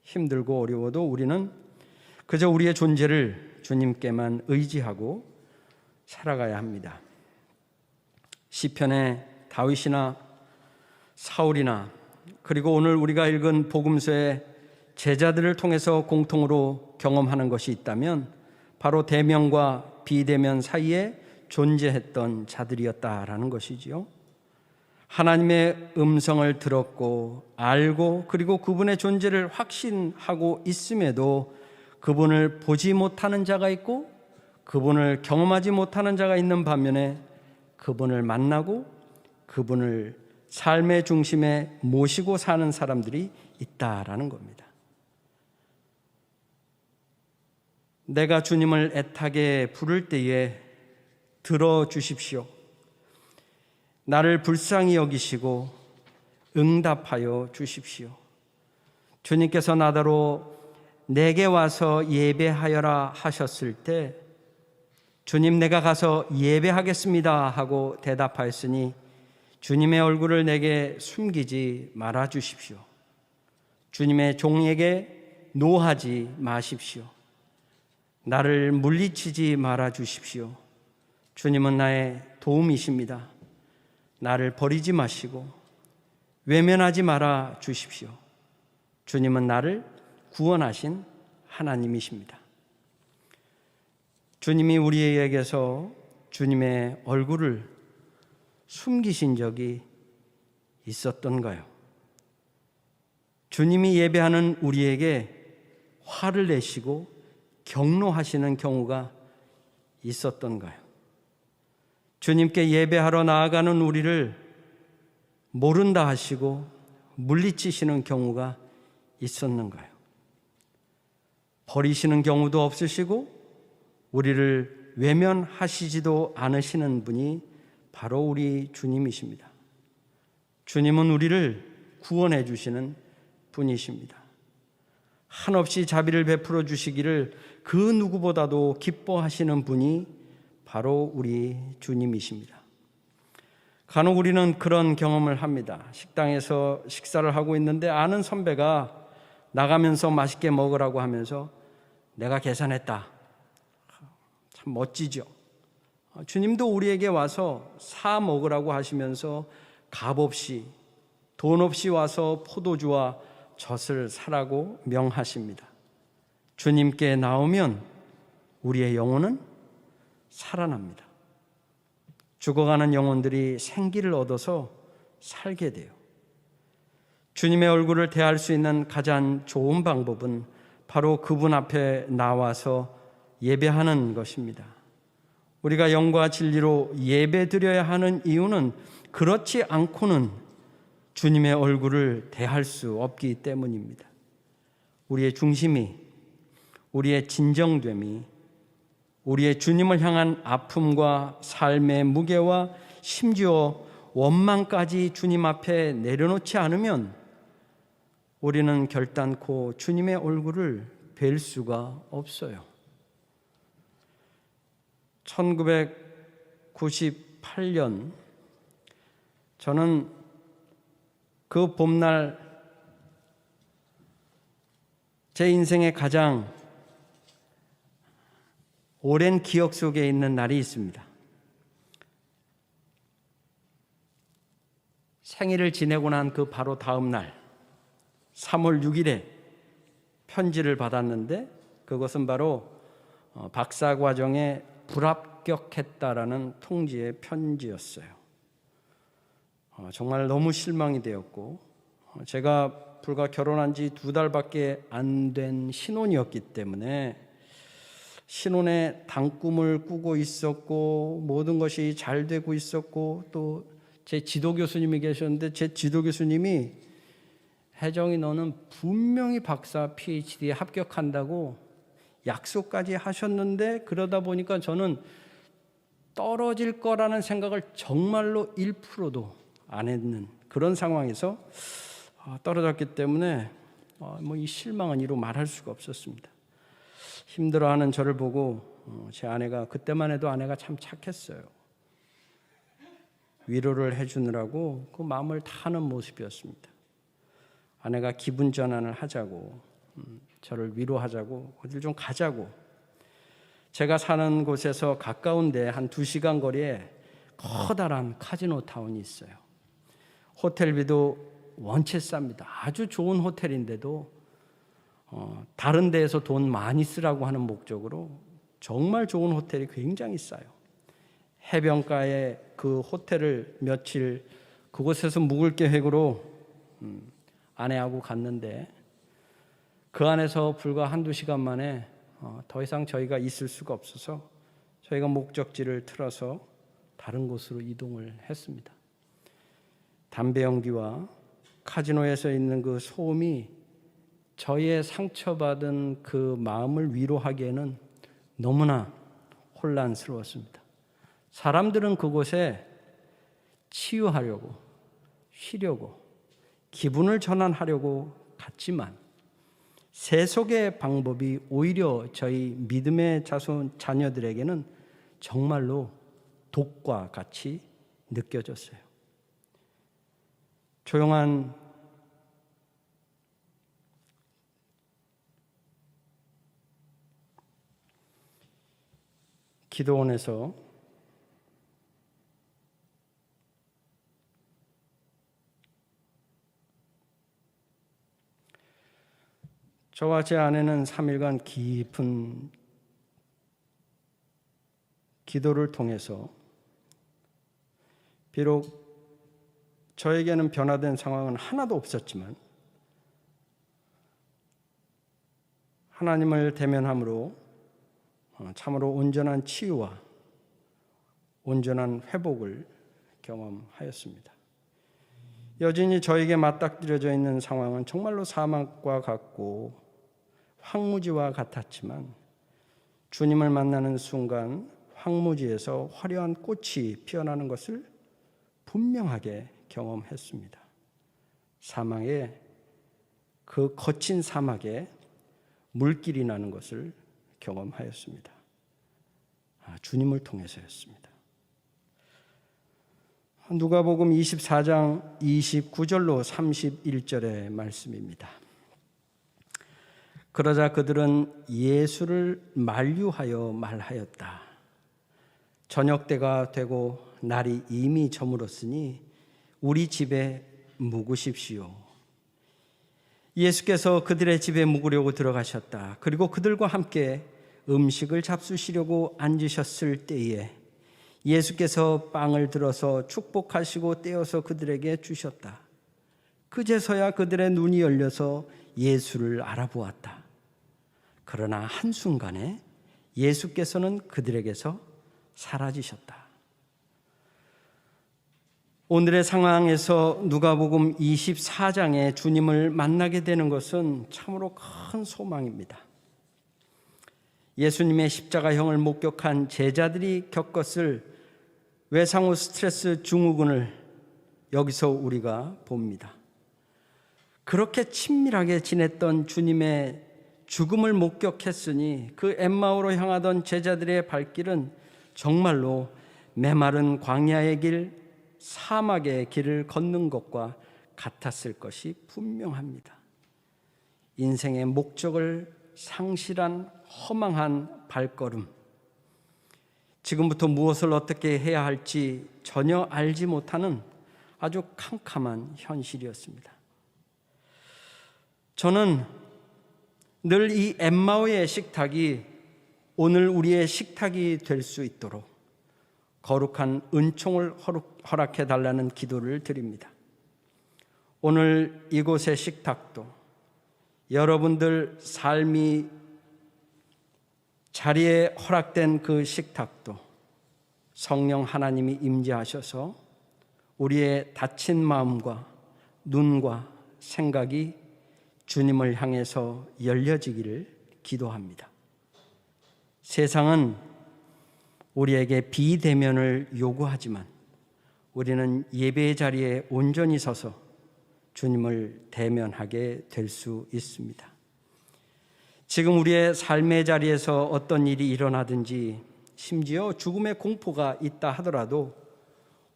힘들고 어려워도 우리는 그저 우리의 존재를 주님께만 의지하고 살아가야 합니다. 시편의 다윗이나 사울이나 그리고 오늘 우리가 읽은 복음서의 제자들을 통해서 공통으로 경험하는 것이 있다면 바로 대면과 비대면 사이에 존재했던 자들이었다라는 것이지요. 하나님의 음성을 들었고 알고 그리고 그분의 존재를 확신하고 있음에도 그분을 보지 못하는 자가 있고 그분을 경험하지 못하는 자가 있는 반면에 그분을 만나고 그분을 삶의 중심에 모시고 사는 사람들이 있다라는 겁니다. 내가 주님을 애타게 부를 때에 들어주십시오. 나를 불쌍히 여기시고 응답하여 주십시오. 주님께서 나더러 내게 와서 예배하여라 하셨을 때 주님, 내가 가서 예배하겠습니다 하고 대답하였으니 주님의 얼굴을 내게 숨기지 말아 주십시오. 주님의 종에게 노하지 마십시오. 나를 물리치지 말아 주십시오. 주님은 나의 도움이십니다. 나를 버리지 마시고 외면하지 말아 주십시오. 주님은 나를 구원하신 하나님이십니다. 주님이 우리에게서 주님의 얼굴을 숨기신 적이 있었던가요? 주님이 예배하는 우리에게 화를 내시고 경노하시는 경우가 있었던가요? 주님께 예배하러 나아가는 우리를 모른다 하시고 물리치시는 경우가 있었는가요? 버리시는 경우도 없으시고 우리를 외면하시지도 않으시는 분이 바로 우리 주님이십니다. 주님은 우리를 구원해 주시는 분이십니다. 한없이 자비를 베풀어 주시기를 그 누구보다도 기뻐하시는 분이 바로 우리 주님이십니다. 간혹 우리는 그런 경험을 합니다. 식당에서 식사를 하고 있는데 아는 선배가 나가면서 맛있게 먹으라고 하면서 내가 계산했다. 참 멋지죠. 주님도 우리에게 와서 사 먹으라고 하시면서 값없이 돈 없이 와서 포도주와 젖을 사라고 명하십니다. 주님께 나오면 우리의 영혼은 살아납니다. 죽어가는 영혼들이 생기를 얻어서 살게 돼요. 주님의 얼굴을 대할 수 있는 가장 좋은 방법은 바로 그분 앞에 나와서 예배하는 것입니다. 우리가 영과 진리로 예배드려야 하는 이유는 그렇지 않고는 주님의 얼굴을 대할 수 없기 때문입니다. 우리의 중심이, 우리의 진정됨이, 우리의 주님을 향한 아픔과 삶의 무게와 심지어 원망까지 주님 앞에 내려놓지 않으면 우리는 결단코 주님의 얼굴을 뵐 수가 없어요. 1998년 저는 그 봄날 제 인생의 가장 오랜 기억 속에 있는 날이 있습니다. 생일을 지내고 난 그 바로 다음 날 3월 6일에 편지를 받았는데 그것은 바로 박사과정에 불합격했다라는 통지의 편지였어요. 정말 너무 실망이 되었고 제가 불과 결혼한 지 2달밖에 안 된 신혼이었기 때문에 신혼의 단꿈을 꾸고 있었고 모든 것이 잘 되고 있었고 또 제 지도 교수님이 계셨는데 제 지도 교수님이 혜정이 너는 분명히 박사 PhD에 합격한다고 약속까지 하셨는데 그러다 보니까 저는 떨어질 거라는 생각을 정말로 1%도 안 했는 그런 상황에서 떨어졌기 때문에 이 실망은 이루 말할 수가 없었습니다. 힘들어하는 저를 보고 제 아내가 그때만 해도 아내가 참 착했어요. 위로를 해주느라고 그 마음을 다하는 모습이었습니다. 아내가 기분 전환을 하자고 저를 위로하자고 어딜 좀 가자고 제가 사는 곳에서 가까운데 한 2시간 거리에 커다란 카지노 타운이 있어요. 호텔비도 원체 쌉니다. 아주 좋은 호텔인데도 다른 데에서 돈 많이 쓰라고 하는 목적으로 정말 좋은 호텔이 굉장히 싸요. 해변가에 그 호텔을 며칠 그곳에서 묵을 계획으로 아내하고 갔는데 그 안에서 불과 1-2시간 만에 더 이상 저희가 있을 수가 없어서 저희가 목적지를 틀어서 다른 곳으로 이동을 했습니다. 담배 연기와 카지노에서 있는 그 소음이 저희의 상처받은 그 마음을 위로하기에는 너무나 혼란스러웠습니다. 사람들은 그곳에 치유하려고 쉬려고 기분을 전환하려고 갔지만 세속의 방법이 오히려 저희 믿음의 자녀들에게는 정말로 독과 같이 느껴졌어요. 조용한 기도원에서 저와 제 아내는 3일간 깊은 기도를 통해서 비록 저에게는 변화된 상황은 하나도 없었지만 하나님을 대면함으로 참으로 온전한 치유와 온전한 회복을 경험하였습니다. 여전히 저에게 맞닥뜨려져 있는 상황은 정말로 사막과 같고 황무지와 같았지만 주님을 만나는 순간 황무지에서 화려한 꽃이 피어나는 것을 분명하게 경험했습니다. 사막에 그 거친 사막에 물길이 나는 것을 경험하였습니다. 주님을 통해서였습니다. 누가복음 24장 29절로 31절의 말씀입니다. 그러자 그들은 예수를 만류하여 말하였다. 저녁 때가 되고 날이 이미 저물었으니 우리 집에 묵으십시오. 예수께서 그들의 집에 묵으려고 들어가셨다. 그리고 그들과 함께 음식을 잡수시려고 앉으셨을 때에 예수께서 빵을 들어서 축복하시고 떼어서 그들에게 주셨다. 그제서야 그들의 눈이 열려서 예수를 알아보았다. 그러나 한순간에 예수께서는 그들에게서 사라지셨다. 오늘의 상황에서 누가복음 24장에 주님을 만나게 되는 것은 참으로 큰 소망입니다. 예수님의 십자가형을 목격한 제자들이 겪었을 외상후 스트레스 증후군을 여기서 우리가 봅니다. 그렇게 친밀하게 지냈던 주님의 죽음을 목격했으니 그 엠마오로 향하던 제자들의 발길은 정말로 메마른 광야의 길, 사막의 길을 걷는 것과 같았을 것이 분명합니다. 인생의 목적을 상실한 허망한 발걸음, 지금부터 무엇을 어떻게 해야 할지 전혀 알지 못하는 아주 캄캄한 현실이었습니다. 저는 늘 이 엠마오의 식탁이 오늘 우리의 식탁이 될 수 있도록 거룩한 은총을 허락해 달라는 기도를 드립니다. 오늘 이곳의 식탁도 여러분들 삶이 자리에 허락된 그 식탁도 성령 하나님이 임재하셔서 우리의 닫힌 마음과 눈과 생각이 주님을 향해서 열려지기를 기도합니다. 세상은 우리에게 비대면을 요구하지만 우리는 예배의 자리에 온전히 서서 주님을 대면하게 될 수 있습니다. 지금 우리의 삶의 자리에서 어떤 일이 일어나든지 심지어 죽음의 공포가 있다 하더라도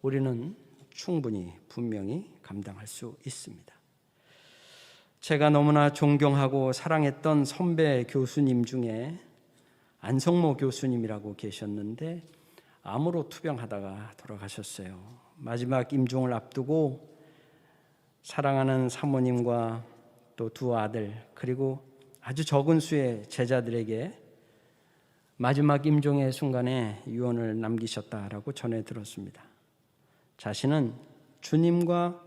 우리는 충분히 분명히 감당할 수 있습니다. 제가 너무나 존경하고 사랑했던 선배 교수님 중에 안성모 교수님이라고 계셨는데 암으로 투병하다가 돌아가셨어요. 마지막 임종을 앞두고 사랑하는 사모님과 또 두 아들 그리고 아주 적은 수의 제자들에게 마지막 임종의 순간에 유언을 남기셨다라고 전해 들었습니다. 자신은 주님과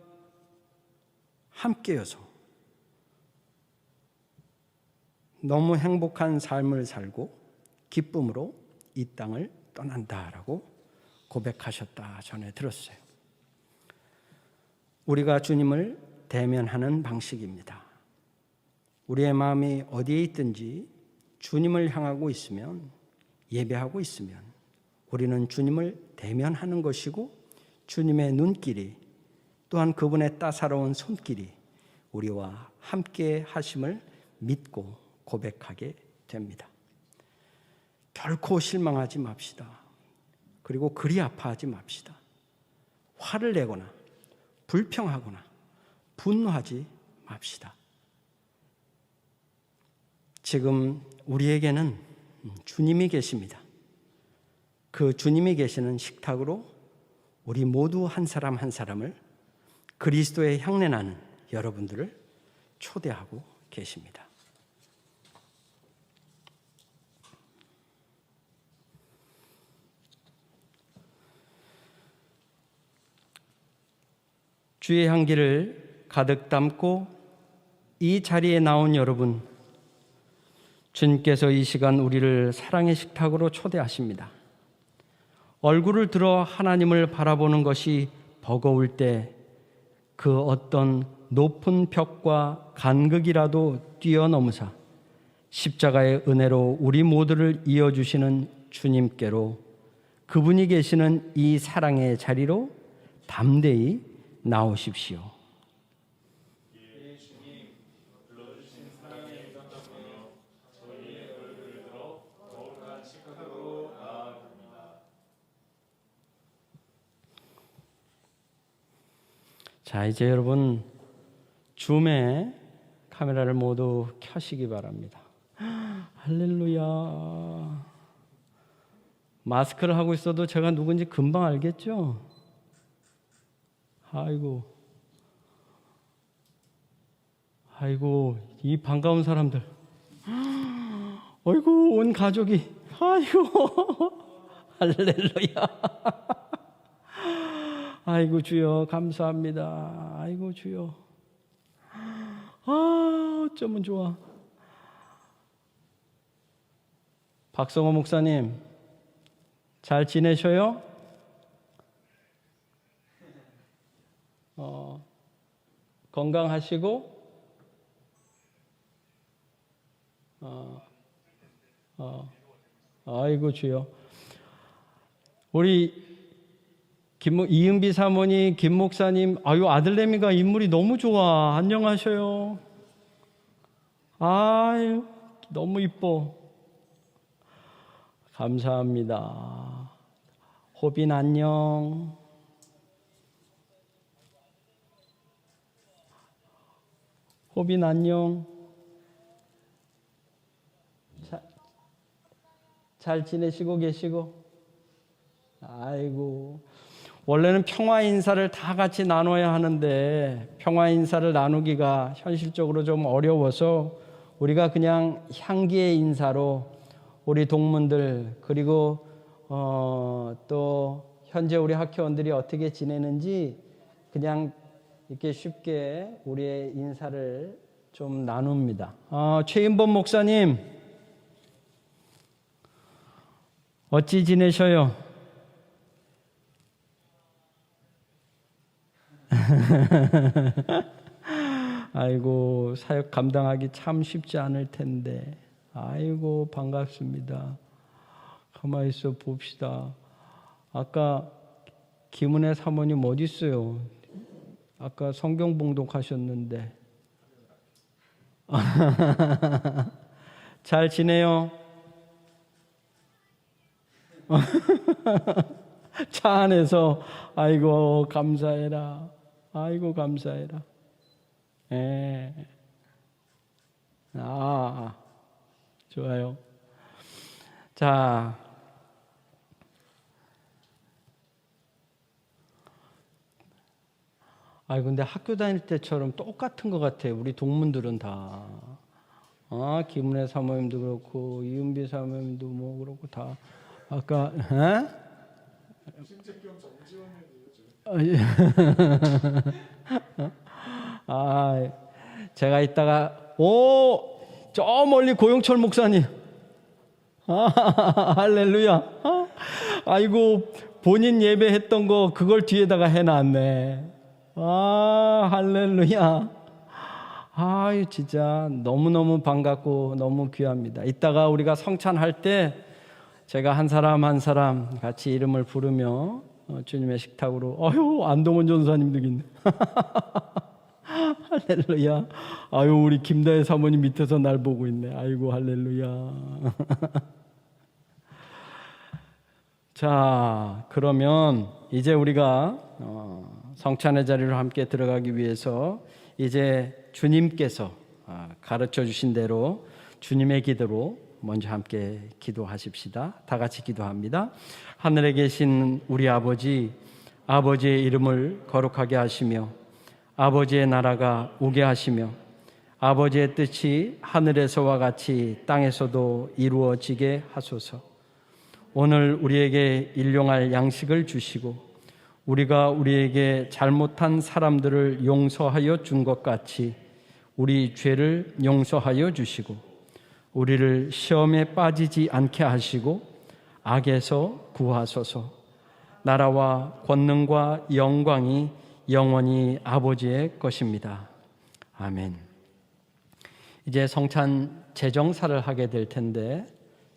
함께여서 너무 행복한 삶을 살고 기쁨으로 이 땅을 떠난다라고 고백하셨다 전해 들었어요. 우리가 주님을 대면하는 방식입니다. 우리의 마음이 어디에 있든지 주님을 향하고 있으면, 예배하고 있으면 우리는 주님을 대면하는 것이고 주님의 눈길이 또한 그분의 따사로운 손길이 우리와 함께 하심을 믿고 고백하게 됩니다. 결코 실망하지 맙시다. 그리고 그리 아파하지 맙시다. 화를 내거나 불평하거나 분노하지 맙시다. 지금 우리에게는 주님이 계십니다. 그 주님이 계시는 식탁으로 우리 모두 한 사람 한 사람을 그리스도의 향내나는 여러분들을 초대하고 계십니다. 주의 향기를 가득 담고 이 자리에 나온 여러분, 주님께서 이 시간 우리를 사랑의 식탁으로 초대하십니다. 얼굴을 들어 하나님을 바라보는 것이 버거울 때 그 어떤 높은 벽과 간극이라도 뛰어넘으사 십자가의 은혜로 우리 모두를 이어주시는 주님께로, 그분이 계시는 이 사랑의 자리로 담대히 나오십시오. 자, 이제 여러분 줌에 카메라를 모두 켜시기 바랍니다. 할렐루야. 마스크를 하고 있어도 제가 누군지 금방 알겠죠? 아이고, 이 반가운 사람들. 아이고, 온 가족이. 아이고, 할렐루야. 아이고, 주여, 감사합니다. 아이고, 주여. 어쩌면 좋아. 박성호 목사님, 잘 지내셔요? 건강하시고? 아이고, 주여. 우리 이은비 사모님, 김 목사님, 아유, 아들내미가 인물이 너무 좋아. 안녕하셔요. 아유, 너무 이뻐. 감사합니다. 호빈 안녕. 호빈 안녕. 잘 지내시고 계시고? 아이고, 원래는 평화 인사를 다 같이 나눠야 하는데 평화 인사를 나누기가 현실적으로 좀 어려워서 우리가 그냥 향기의 인사로 우리 동문들 그리고 또 현재 우리 학교원들이 어떻게 지내는지 그냥 이렇게 쉽게 우리의 인사를 좀 나눕니다. 최인범 목사님, 어찌 지내셔요? 아이고, 사역 감당하기 참 쉽지 않을 텐데. 아이고, 반갑습니다. 가만히 있어 봅시다. 아까 김은혜 사모님 어디 있어요? 아까 성경 봉독하셨는데. 잘 지내요? 차 안에서 아이고 감사해라. 아이고 감사해라. 예. 좋아요. 자, 근데 학교 다닐 때처럼 똑같은 것 같아요. 우리 동문들은 다. 김은혜 사모님도 그렇고 이은비 사모님도 뭐 그렇고 다. 아까 제가 이따가 저 멀리 고영철 목사님. 할렐루야. 아이고, 본인 예배했던 거 그걸 뒤에다가 해놨네. 할렐루야. 진짜 너무너무 반갑고 너무 귀합니다. 이따가 우리가 성찬할 때 제가 한 사람 한 사람 같이 이름을 부르며 주님의 식탁으로 안동원 전사님도 있네. 할렐루야. 우리 김다혜 사모님 밑에서 날 보고 있네. 아이고 할렐루야. 자, 그러면 이제 우리가 성찬의 자리로 함께 들어가기 위해서 이제 주님께서 가르쳐 주신 대로 주님의 기도로 먼저 함께 기도하십시다. 다 같이 기도합니다. 하늘에 계신 우리 아버지, 아버지의 이름을 거룩하게 하시며 아버지의 나라가 오게 하시며 아버지의 뜻이 하늘에서와 같이 땅에서도 이루어지게 하소서. 오늘 우리에게 일용할 양식을 주시고 우리가 우리에게 잘못한 사람들을 용서하여 준 것 같이 우리 죄를 용서하여 주시고 우리를 시험에 빠지지 않게 하시고 악에서 구하소서. 나라와 권능과 영광이 영원히 아버지의 것입니다. 아멘. 이제 성찬 제정사를 하게 될 텐데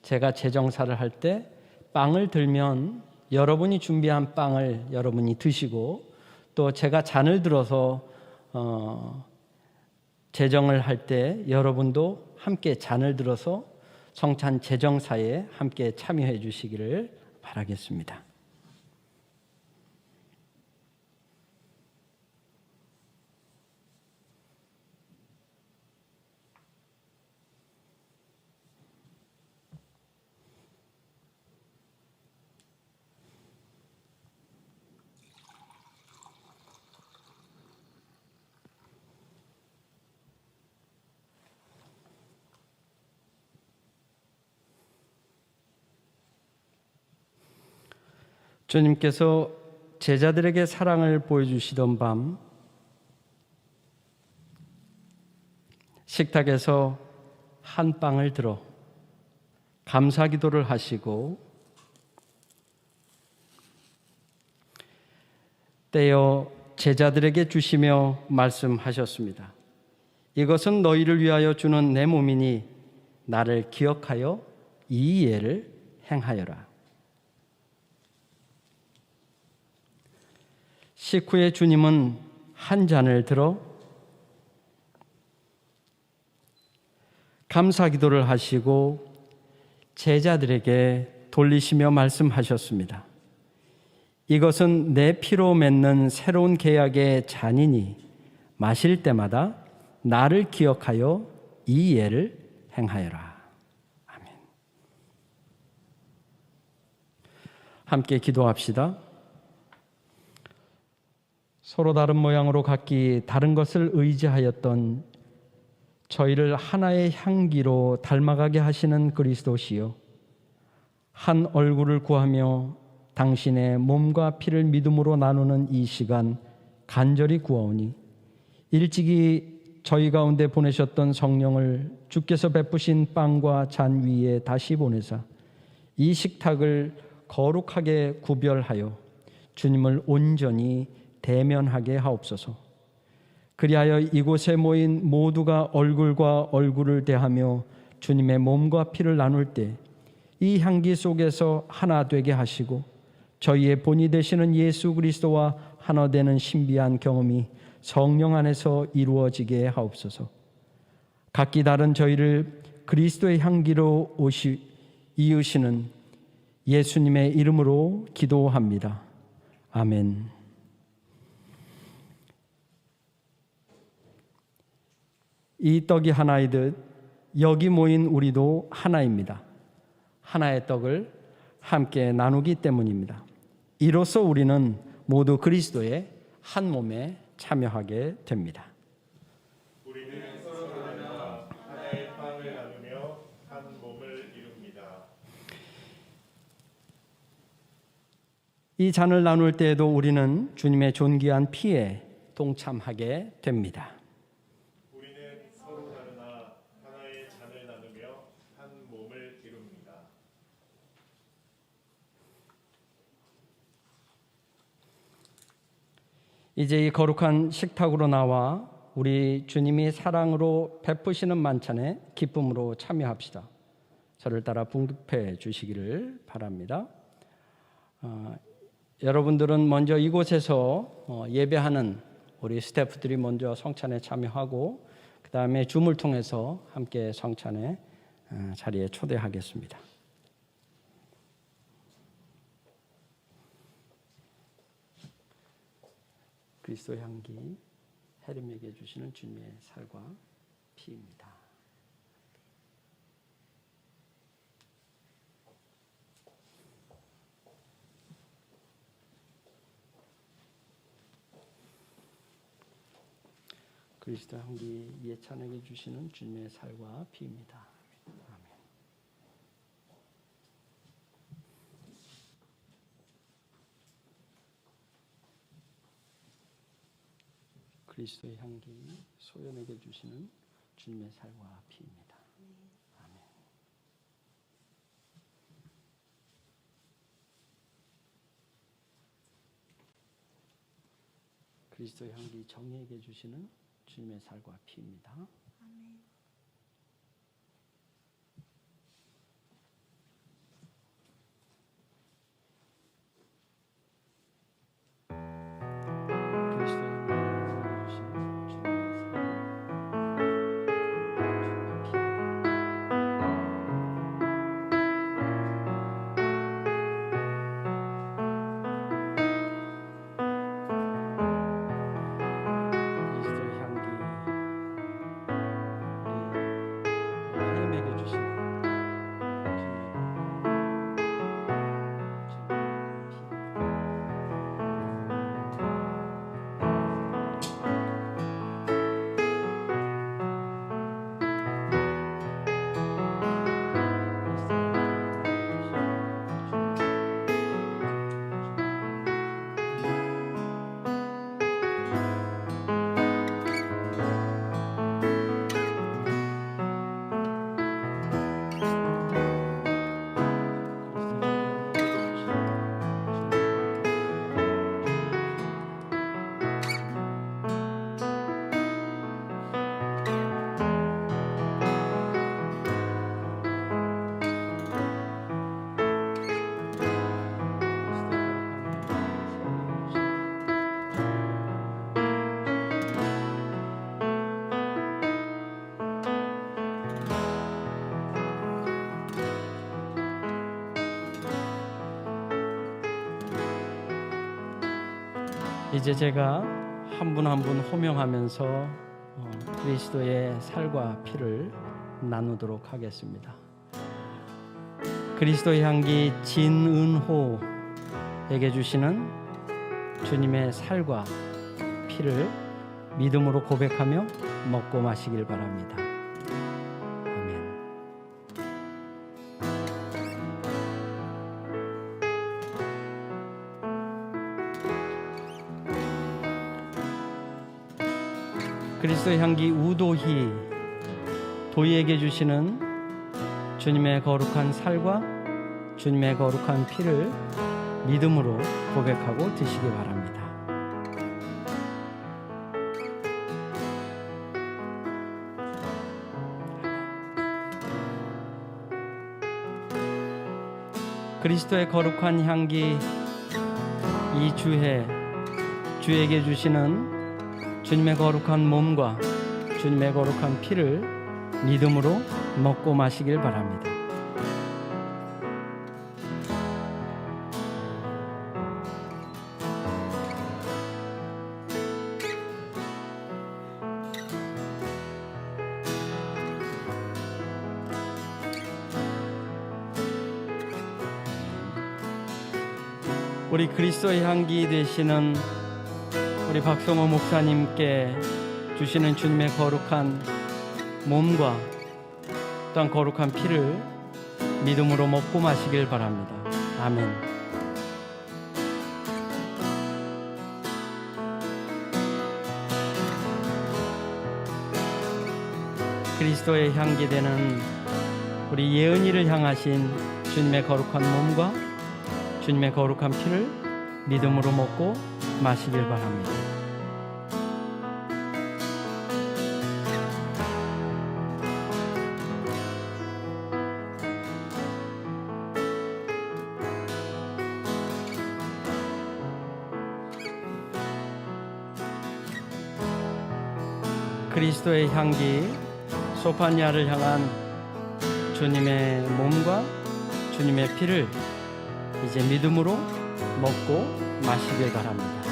제가 제정사를 할 때 빵을 들면 여러분이 준비한 빵을 여러분이 드시고 또 제가 잔을 들어서 제정을 할 때 여러분도 함께 잔을 들어서 성찬 제정사에 함께 참여해 주시기를 바라겠습니다. 주님께서 제자들에게 사랑을 보여주시던 밤 식탁에서 한 빵을 들어 감사 기도를 하시고 떼어 제자들에게 주시며 말씀하셨습니다. 이것은 너희를 위하여 주는 내 몸이니 나를 기억하여 이 예를 행하여라. 식후에 주님은 한 잔을 들어 감사 기도를 하시고 제자들에게 돌리시며 말씀하셨습니다. 이것은 내 피로 맺는 새로운 계약의 잔이니 마실 때마다 나를 기억하여 이 예를 행하여라. 아멘. 함께 기도합시다. 서로 다른 모양으로 각기 다른 것을 의지하였던 저희를 하나의 향기로 닮아가게 하시는 그리스도시요, 한 얼굴을 구하며 당신의 몸과 피를 믿음으로 나누는 이 시간 간절히 구하오니 일찍이 저희 가운데 보내셨던 성령을 주께서 베푸신 빵과 잔 위에 다시 보내사 이 식탁을 거룩하게 구별하여 주님을 온전히 대면하게 하옵소서. 그리하여 이곳에 모인 모두가 얼굴과 얼굴을 대하며 주님의 몸과 피를 나눌 때 이 향기 속에서 하나 되게 하시고 저희의 본이 되시는 예수 그리스도와 하나 되는 신비한 경험이 성령 안에서 이루어지게 하옵소서. 각기 다른 저희를 그리스도의 향기로 이으시는 예수님의 이름으로 기도합니다. 아멘. 이 떡이 하나이듯 여기 모인 우리도 하나입니다. 하나의 떡을 함께 나누기 때문입니다. 이로써 우리는 모두 그리스도의 한 몸에 참여하게 됩니다. 우리는 서로 다른 하나의 빵을 나누며 한 몸을 이룹니다. 이 잔을 나눌 때에도 우리는 주님의 존귀한 피에 동참하게 됩니다. 우리는 서로 다르나 하나의 잔을 나누며 한 몸을 이룹니다. 이제 이 거룩한 식탁으로 나와 우리 주님이 사랑으로 베푸시는 만찬에 기쁨으로 참여합시다. 저를 따라 분급해 주시기를 바랍니다. 여러분들은 먼저 이곳에서 예배하는 우리 스태프들이 먼저 성찬에 참여하고 그 다음에 줌을 통해서 함께 성찬의 자리에 초대하겠습니다. 그리스도 향기 헤름에게 주시는 주님의 살과 피입니다. 그리스도 향기 예찬에게 주시는 주님의 살과 피입니다. 아멘. 그리스도의 향기 소연에게 주시는 주님의 살과 피입니다. 아멘. 그리스도의 향기 정의에게 주시는 주님의 살과 피입니다. 이제 제가 한 분 한 분 호명하면서 그리스도의 살과 피를 나누도록 하겠습니다. 그리스도의 향기 진은호에게 주시는 주님의 살과 피를 믿음으로 고백하며 먹고 마시길 바랍니다. 아멘. 그리스도의 향기 우도희 도희에게 주시는 주님의 거룩한 살과 주님의 거룩한 피를 믿음으로 고백하고 드시기 바랍니다. 그리스도의 거룩한 향기 이주해 주에게 주시는 주님의 거룩한 몸과 주님의 거룩한 피를 믿음으로 먹고 마시길 바랍니다. 우리 그리스도의 향기 되시는 우리 박성호 목사님께 주시는 주님의 거룩한 몸과 또한 거룩한 피를 믿음으로 먹고 마시길 바랍니다. 아멘. 그리스도의 향기 되는 우리 예은이를 향하신 주님의 거룩한 몸과 주님의 거룩한 피를 믿음으로 먹고 마시길 바랍니다. 그리스도의 향기 소파니아를 향한 주님의 몸과 주님의 피를 이제 믿음으로 먹고 마시길 바랍니다.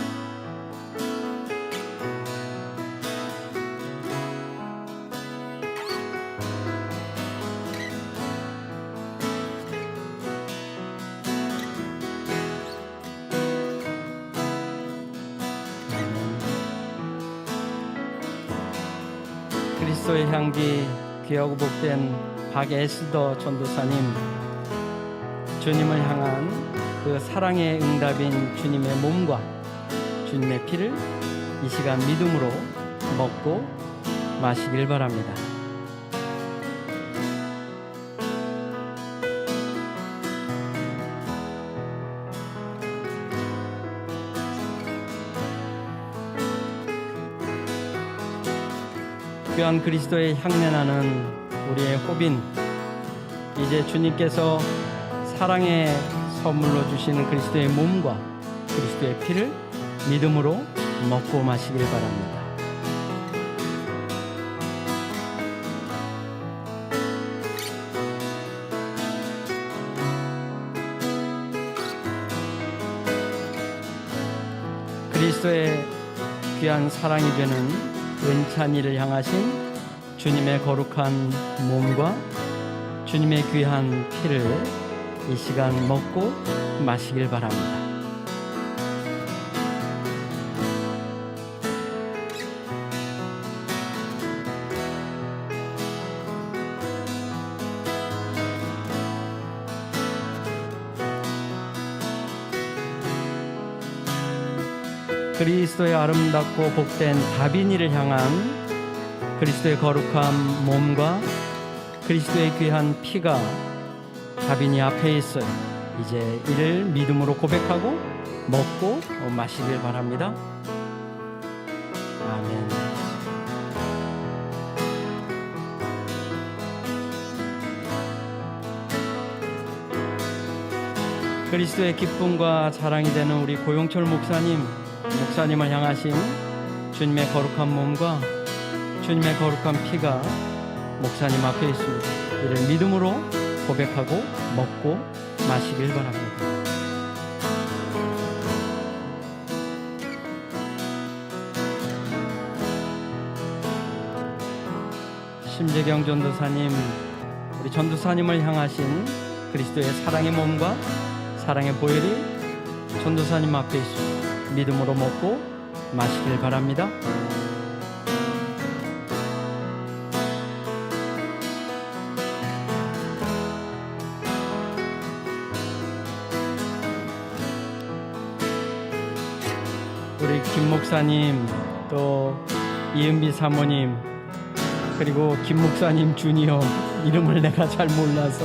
그리스도의 향기 귀하고 복된 박에스더 전도사님, 주님을 향한 그 사랑의 응답인 주님의 몸과 주님의 피를 이 시간 믿음으로 먹고 마시길 바랍니다. 귀한 그리스도의 향내나는 우리의 호빈, 이제 주님께서 사랑의 선물로 주시는 그리스도의 몸과 그리스도의 피를 믿음으로 먹고 마시길 바랍니다. 그리스도의 귀한 사랑이 되는 은찬이를 향하신 주님의 거룩한 몸과 주님의 귀한 피를 이 시간 먹고 마시길 바랍니다. 그리스도의 아름답고 복된 다빈이를 향한 그리스도의 거룩한 몸과 그리스도의 귀한 피가 다빈이 앞에 있어요. 이제 이를 믿음으로 고백하고 먹고 마시길 바랍니다. 아멘. 그리스도의 기쁨과 자랑이 되는 우리 고용철 목사님을 향하신 주님의 거룩한 몸과 주님의 거룩한 피가 목사님 앞에 있습니다. 이를 믿음으로 고백하고 먹고 마시길 바랍니다. 심재경 전도사님, 우리 전도사님을 향하신 그리스도의 사랑의 몸과 사랑의 보혈이 전도사님 앞에 있습니다. 믿음으로 먹고 마시길 바랍니다. 우리 김 목사님, 또 이은비 사모님, 그리고 김 목사님 주니어, 이름을 내가 잘 몰라서,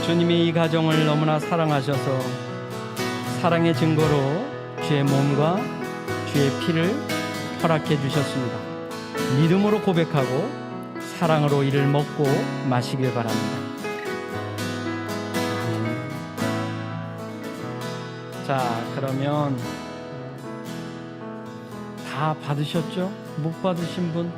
주님이 이 가정을 너무나 사랑하셔서 사랑의 증거로 주의 몸과 주의 피를 허락해 주셨습니다. 믿음으로 고백하고 사랑으로 이를 먹고 마시길 바랍니다. 자, 그러면 다 받으셨죠? 못 받으신 분?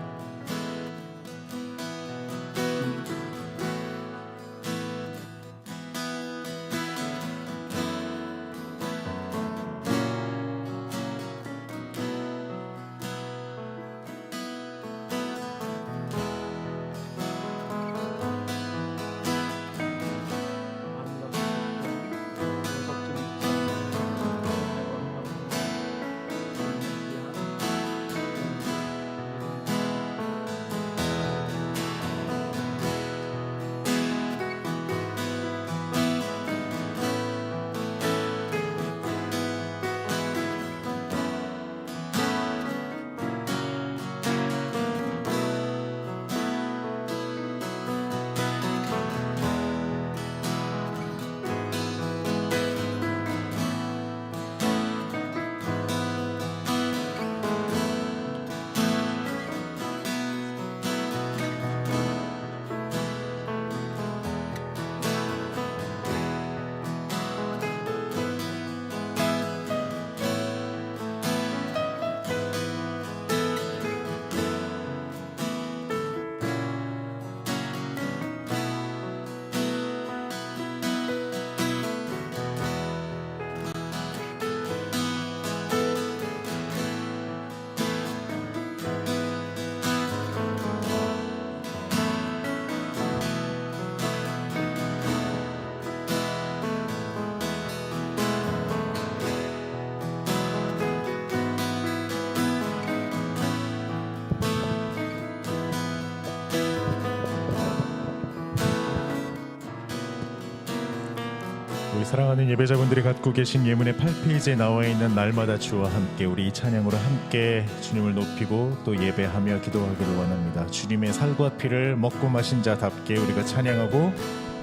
우리 사랑하는 예배자분들이 갖고 계신 예문의 8페이지에 나와 있는 날마다 주와 함께, 우리 이 찬양으로 함께 주님을 높이고 또 예배하며 기도하기를 원합니다. 주님의 살과 피를 먹고 마신 자답게 우리가 찬양하고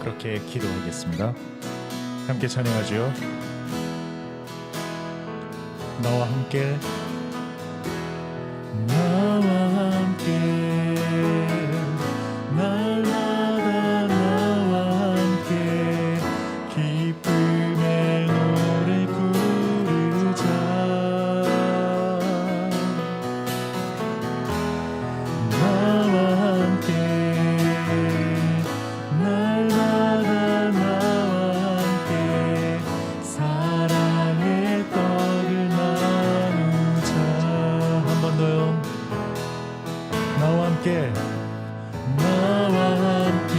그렇게 기도하겠습니다. 함께 찬양하죠. 나와 함께, 나와 함께, 날마다 나와 함께 기쁨의 노래 부르자. 나와 함께, 날마다 나와 함께 사랑의 떡을 나누자. 한 번 더요. 나와 함께, 나와 함께,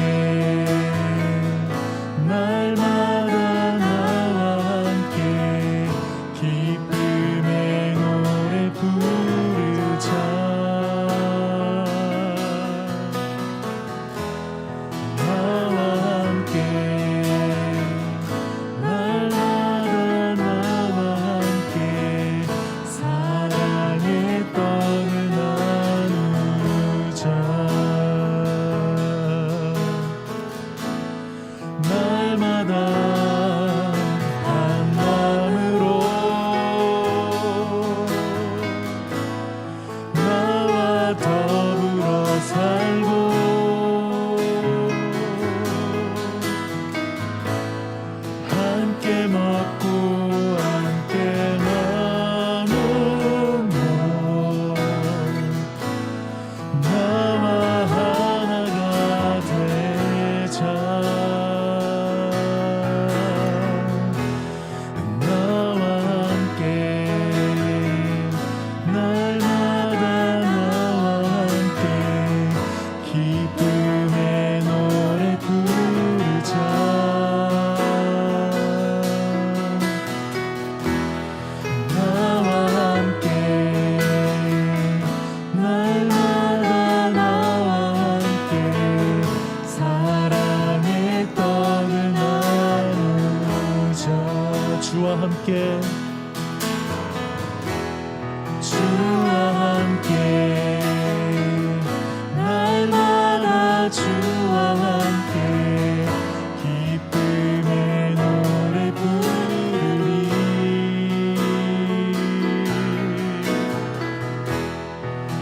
날마다 나와 함께 기쁨의 노래 부르자. 나와 함께, 날마다 나와 함께 사랑의 떡을 나누자. 날마다 한 마음으로 나와 더불어 살고 함께 먹고 함께 나누며 나와 하나가 되자. 나와 함께, 날마다 나와 함께 주와 함께 날마다 주와 함께 기쁨의 노래 부르리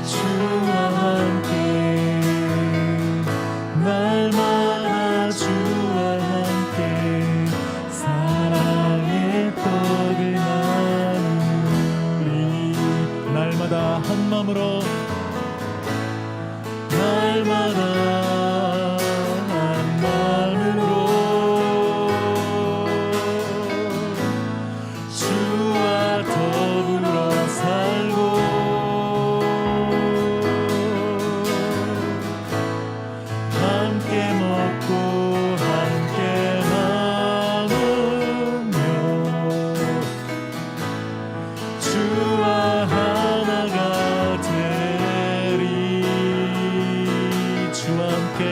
주와 함께 날마다 주와 함께 사랑의 떡을 나누리 날마다 한 마음으로 날마다 한 마음으로 주와 더불어 살고 함께 먹고 함께 나누며 주와 하나가 되리 주와 함께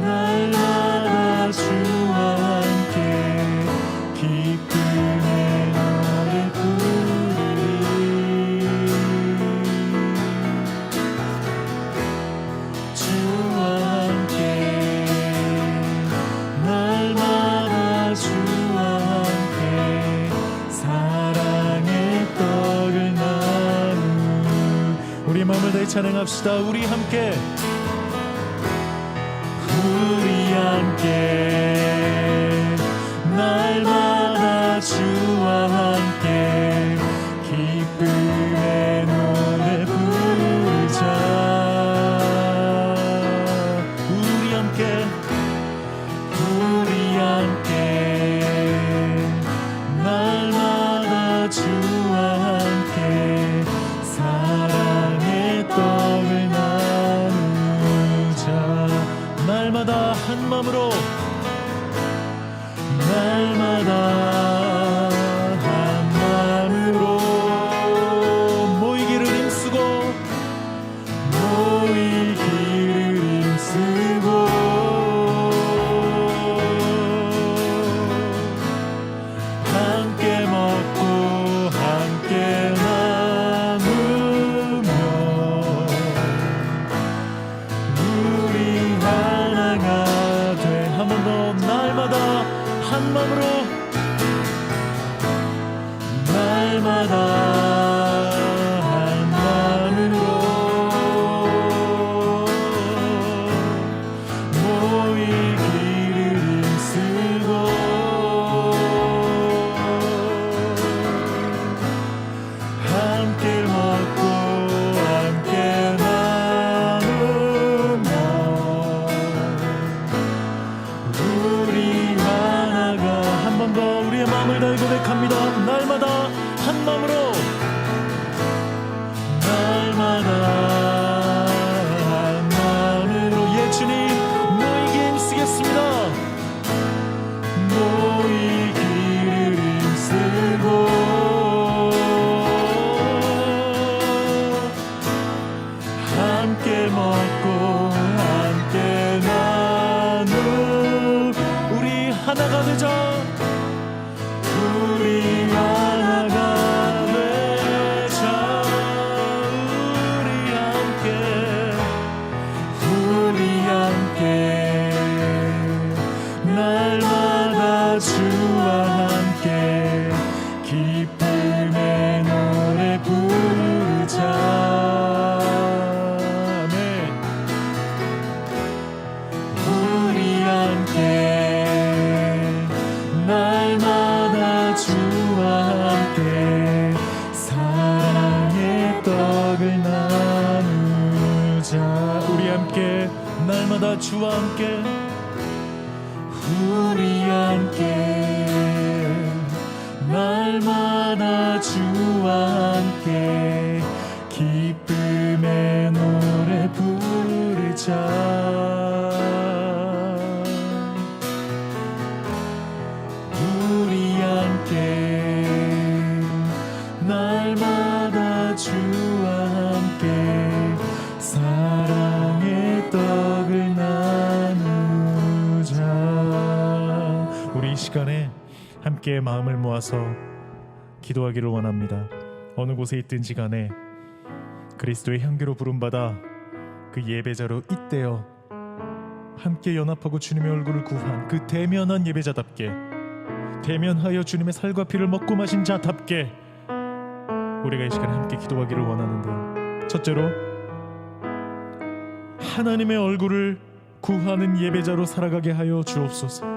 날마다 주와 함께 기쁨의 노래 부르리 주와 함께 날마다 주와 함께 사랑의 떡을 나누 우리 마음을 다해 찬양합시다. 우리 함께 날마다 주와 함께 기쁨의 노래 부르자 우리 함께 날마다 주와 함께 사랑의 떡을 나누자 날마다 한 마음으로 날마다 한 마음으로 모이기를 힘쓰고 함께 먹고 함께 나누며 우리 하나가 돼 한 번 더 날마다 한 마음으로 날마다 한 마음으로 모이기를 힘쓰고 함께 먹고 함께 나누며 우리 하나가 한 번 더 우리의 마음을 다해 고백합니다. 날마다 한 마음으로 날마다 한 마음으로 예수님 모이기 힘쓰겠습니다. 모이기를 힘쓰고 함께 먹고 함께 나누 우리 하나가 되자 우리 하나가 되자 우리 함께 날마다 주와 함께 기쁨의 노래 부르자 아멘 우리 함께 날마다 주와 함께 사랑의 떡을 나누자 우리 함께 날마다 주와 함께 우리 함께 날마다 주와 함께 기쁨의 노래 부르자 우리 함께 날마다 주와 함께 사랑의 떡을 나누자 시간에 함께 마음을 모아서 기도하기를 원합니다. 어느 곳에 있든지 간에 그리스도의 향기로 부름받아 그 예배자로 잇대어 함께 연합하고 주님의 얼굴을 구한 그 대면한 예배자답게, 대면하여 주님의 살과 피를 먹고 마신 자답게 우리가 이 시간에 함께 기도하기를 원하는데요. 첫째로, 하나님의 얼굴을 구하는 예배자로 살아가게 하여 주옵소서.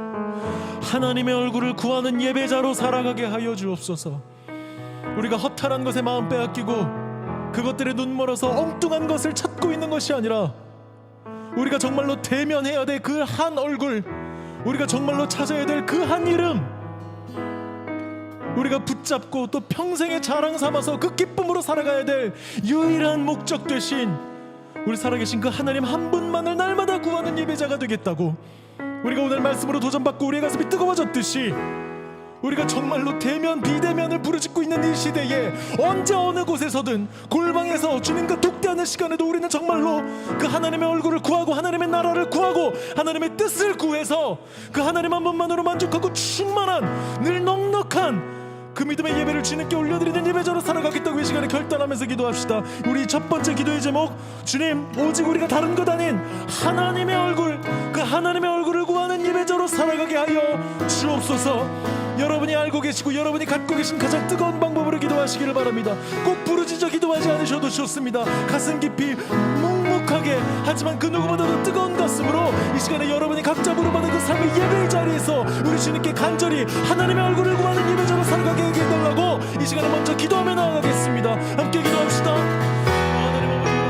하나님의 얼굴을 구하는 예배자로 살아가게 하여 주옵소서. 우리가 허탈한 것에 마음 빼앗기고 그것들에 눈 멀어서 엉뚱한 것을 찾고 있는 것이 아니라 우리가 정말로 대면해야 될 그 한 얼굴, 우리가 정말로 찾아야 될 그 한 이름, 우리가 붙잡고 또 평생의 자랑 삼아서 그 기쁨으로 살아가야 될 유일한 목적 되신 우리 살아계신 그 하나님 한 분만을 날마다 구하는 예배자가 되겠다고, 우리가 오늘 말씀으로 도전받고 우리의 가슴이 뜨거워졌듯이 우리가 정말로 대면 비대면을 부르짖고 있는 이 시대에 언제 어느 곳에서든 골방에서 주님과 독대하는 시간에도 우리는 정말로 그 하나님의 얼굴을 구하고 하나님의 나라를 구하고 하나님의 뜻을 구해서 그 하나님 한 분만으로 만족하고 충만한 늘 넉넉한 그 믿음의 예배를 주님께 올려드리는 예배자로 살아가겠다고 이 시간에 결단하면서 기도합시다. 우리 첫 번째 기도의 제목, 주님, 오직 우리가 다른 것 아닌 하나님의 얼굴, 그 하나님의 얼굴을 구하는 예배자로 살아가게 하여 주옵소서. 여러분이 알고 계시고 여러분이 갖고 계신 가장 뜨거운 방법으로 기도하시기를 바랍니다. 꼭 부르짖어 기도하지 않으셔도 좋습니다. 가슴 깊이 묵묵하게, 하지만 그 누구보다도 뜨거운 가슴으로 이 시간에 여러분이 각자 부름받은 그 삶의 예배의 자리에서 우리 주님께 간절히 하나님의 얼굴을 구하는 예배자로 살아가게 해달라고 이 시간에 먼저 기도하며 나아가겠습니다. 함께 기도합시다. 하나님 아버지,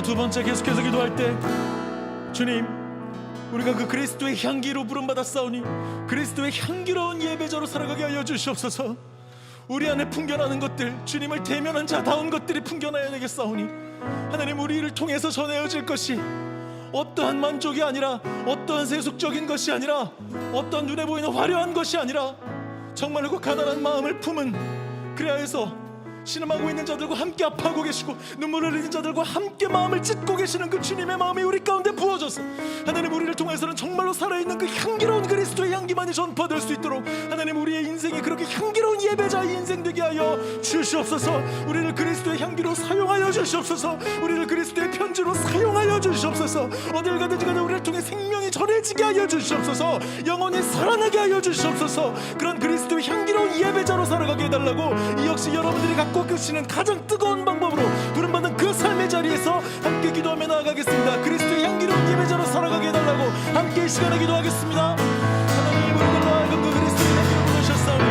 두 번째 계속해서 기도할 때, 주님, 우리가 그 그리스도의 향기로 부름받았사오니 그리스도의 향기로운 예배자로 살아가게 하여 주시옵소서. 우리 안에 풍겨나는 것들, 주님을 대면한 자다운 것들이 풍겨나야 되겠사오니 하나님, 우리를 통해서 전해질 것이 어떠한 만족이 아니라, 어떠한 세속적인 것이 아니라, 어떠한 눈에 보이는 화려한 것이 아니라 정말로 그 가난한 마음을 품은, 그래야 해서 신음하고 있는 자들과 함께 아파하고 계시고 눈물을 흘리는 자들과 함께 마음을 찢고 계시는 그 주님의 마음이 우리 가운데 부어져서 하나님, 우리를 통해서는 정말로 살아있는 그 향기로운 그리스도의 향기만이 전파될 수 있도록 하나님, 우리의 인생이 그렇게 향기로운 예배자의 인생 되게 하여 주시옵소서. 우리를 그리스도의 향기로 사용하여 주시옵소서. 우리를 그리스도의 편지로 사용하여 주시옵소서. 어딜 가든지 간에 우리를 통해 생명이 전해지게 하여 주시옵소서. 영혼이 살아나게 하여 주시옵소서. 그런 그리스도의 향기로운 예배자로 살아가게 해달라고, 이 역시 여러분들이 갖고 계시는 가장 뜨거운 방법으로 부름받는 그 삶의 자리에서 함께 기도하며 나아가겠습니다. 그리스도의 향기로운 예배자로 살아가게 해달라고 함께 이 시간에 기도하겠습니다. 하나님, 우리들로 하여금 그 그리스도의 향기로 부르셨사오니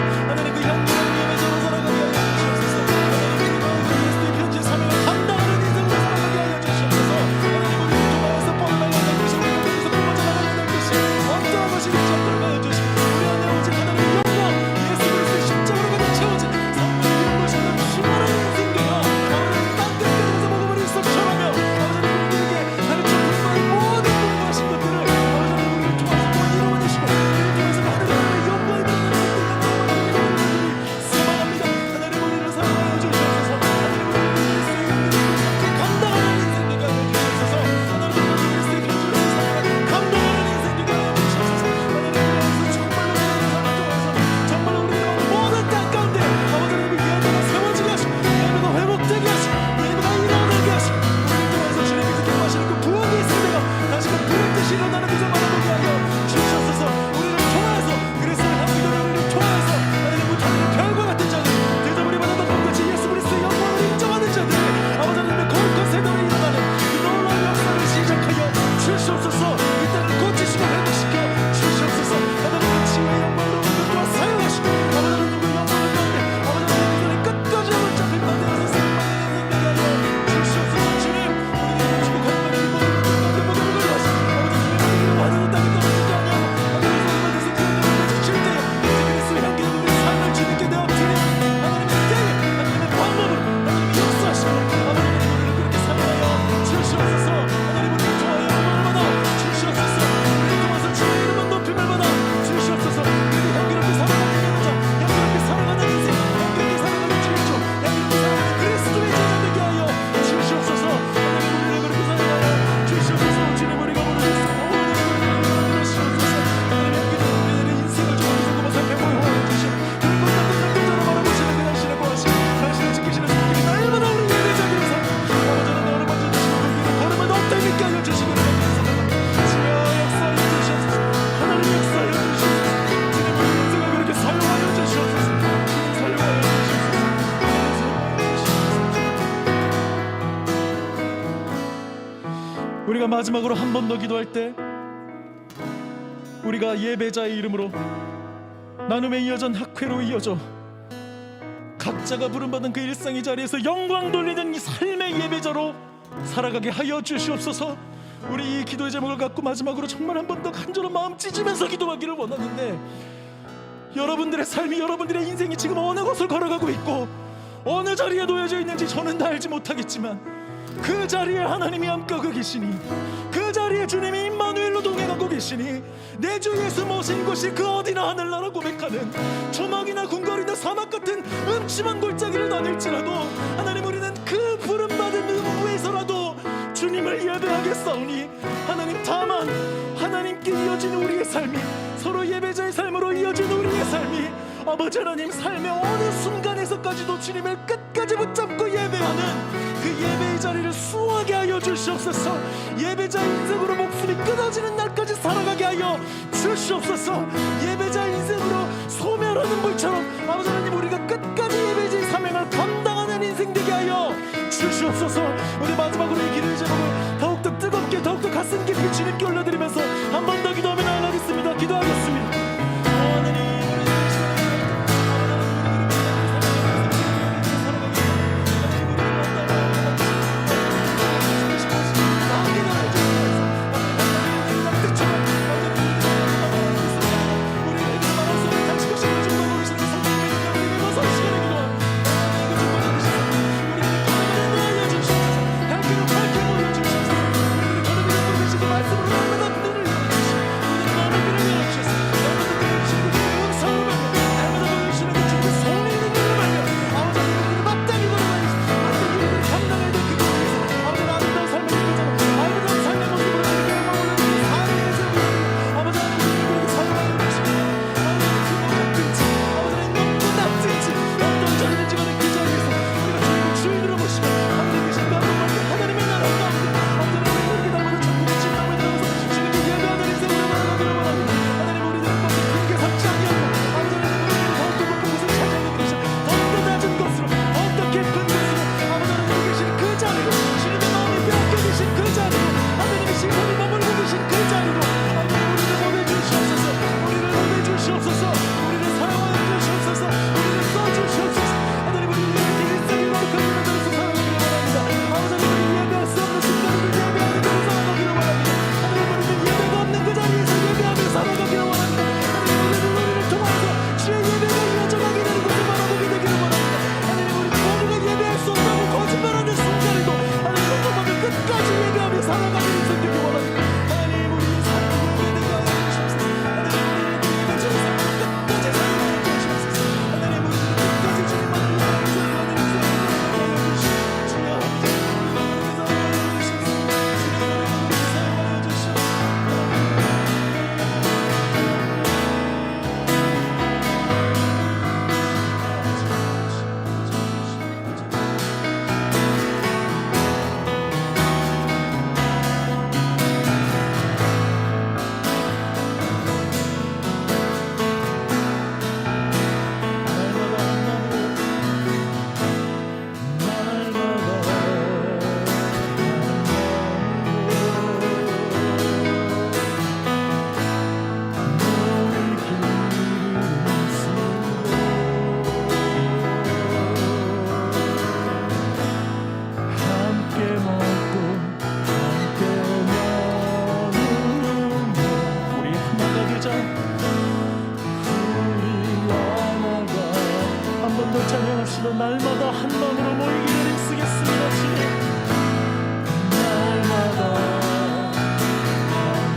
마지막으로 한 번 더 기도할 때 우리가 예배자의 이름으로 나눔의 여전 학회로 이어져 각자가 부름받은 그 일상의 자리에서 영광 돌리는 이 삶의 예배자로 살아가게 하여 주시옵소서. 우리 이 기도의 제목을 갖고 마지막으로 정말 한 번 더 간절한 마음 찢으면서 기도하기를 원하는데, 여러분들의 삶이, 여러분들의 인생이 지금 어느 곳을 걸어가고 있고 어느 자리에 놓여져 있는지 저는 다 알지 못하겠지만 그 자리에 하나님이 함께하고 계시니, 그 자리에 주님이 임마누엘로 동행하고 계시니, 내 주 예수 모신 곳이 그 어디나 하늘나라 고백하는 초막이나 궁궐이나 사막 같은 음침한 골짜기를 다닐지라도 하나님, 우리는 그 부름받은 의무에서라도 주님을 예배하겠사오니, 하나님, 다만 하나님께 이어지는 우리의 삶이, 서로 예배자의 삶으로 이어지는 우리의 삶이 아버지 하나님 삶의 어느 순간에서까지도 주님을 끝까지 붙잡고 예배하는 그 예배의 자리를 수호하게 하여 주시옵소서. 예배자 인생으로 목숨이 끊어지는 날까지 살아가게 하여 주시옵소서. 예배자 인생으로 소멸하는 불처럼 아버지 하나님, 우리가 끝까지 예배자의 사명을 감당하는 인생 되게 하여 주시옵소서. 우리 마지막으로 이 기도의 제목을 더욱더 뜨겁게, 더욱더 가슴 깊이 주님께 올려드리면서 한 번 더 기도하며 나아가겠습니다. 기도하겠습니다. 날마다 한 마음으로 모이기를 힘쓰겠습니다. 주님, 날마다 한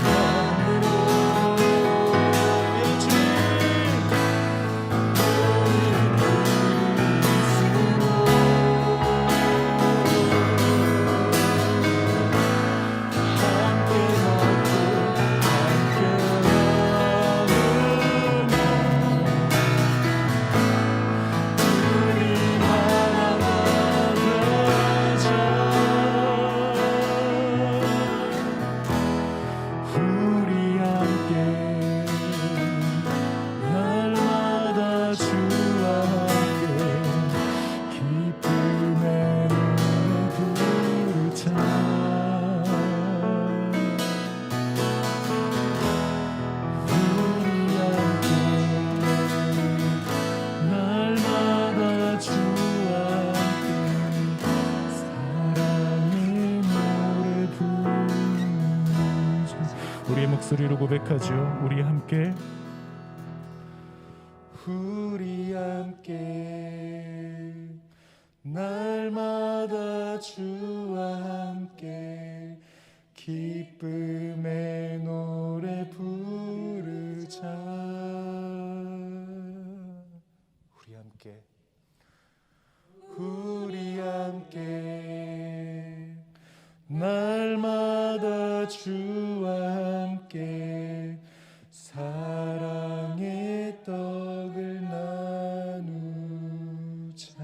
마음으로 주님, 함께 입으로 고백하죠. 우리 함께. 우리 함께 날마다 주와 함께 기쁨의 노래 부르자. 우리 함께 날마다 주와 함께 사랑의 떡을 나누자.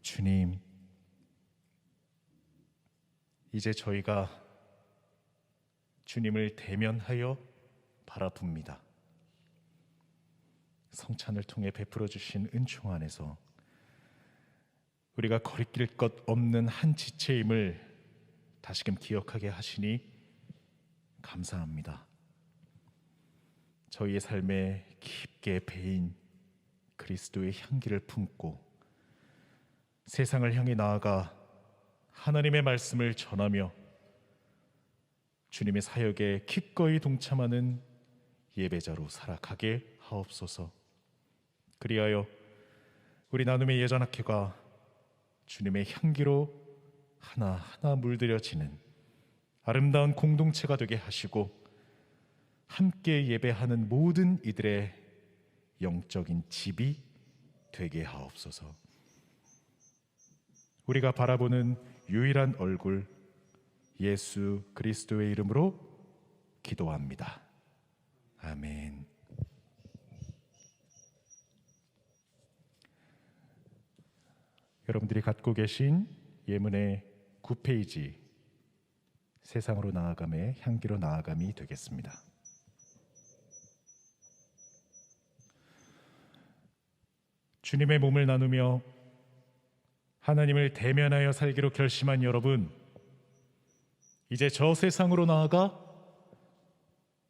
주님, 이제 저희가 주님을 대면하여 바라봅니다. 성찬을 통해 베풀어 주신 은총 안에서 우리가 거리낄 것 없는 한 지체임을 다시금 기억하게 하시니 감사합니다. 저희의 삶에 깊게 배인 그리스도의 향기를 품고 세상을 향해 나아가 하나님의 말씀을 전하며 주님의 사역에 기꺼이 동참하는 예배자로 살아가게 하옵소서. 그리하여 우리 나눔의 예전학회가 주님의 향기로 하나하나 물들여지는 아름다운 공동체가 되게 하시고 함께 예배하는 모든 이들의 영적인 집이 되게 하옵소서. 우리가 바라보는 유일한 얼굴 예수 그리스도의 이름으로 기도합니다. 아멘. 여러분들이 갖고 계신 예문의 9페이지 세상으로 나아감의 향기로 나아감이 되겠습니다. 주님의 몸을 나누며 하나님을 대면하여 살기로 결심한 여러분, 이제 저 세상으로 나아가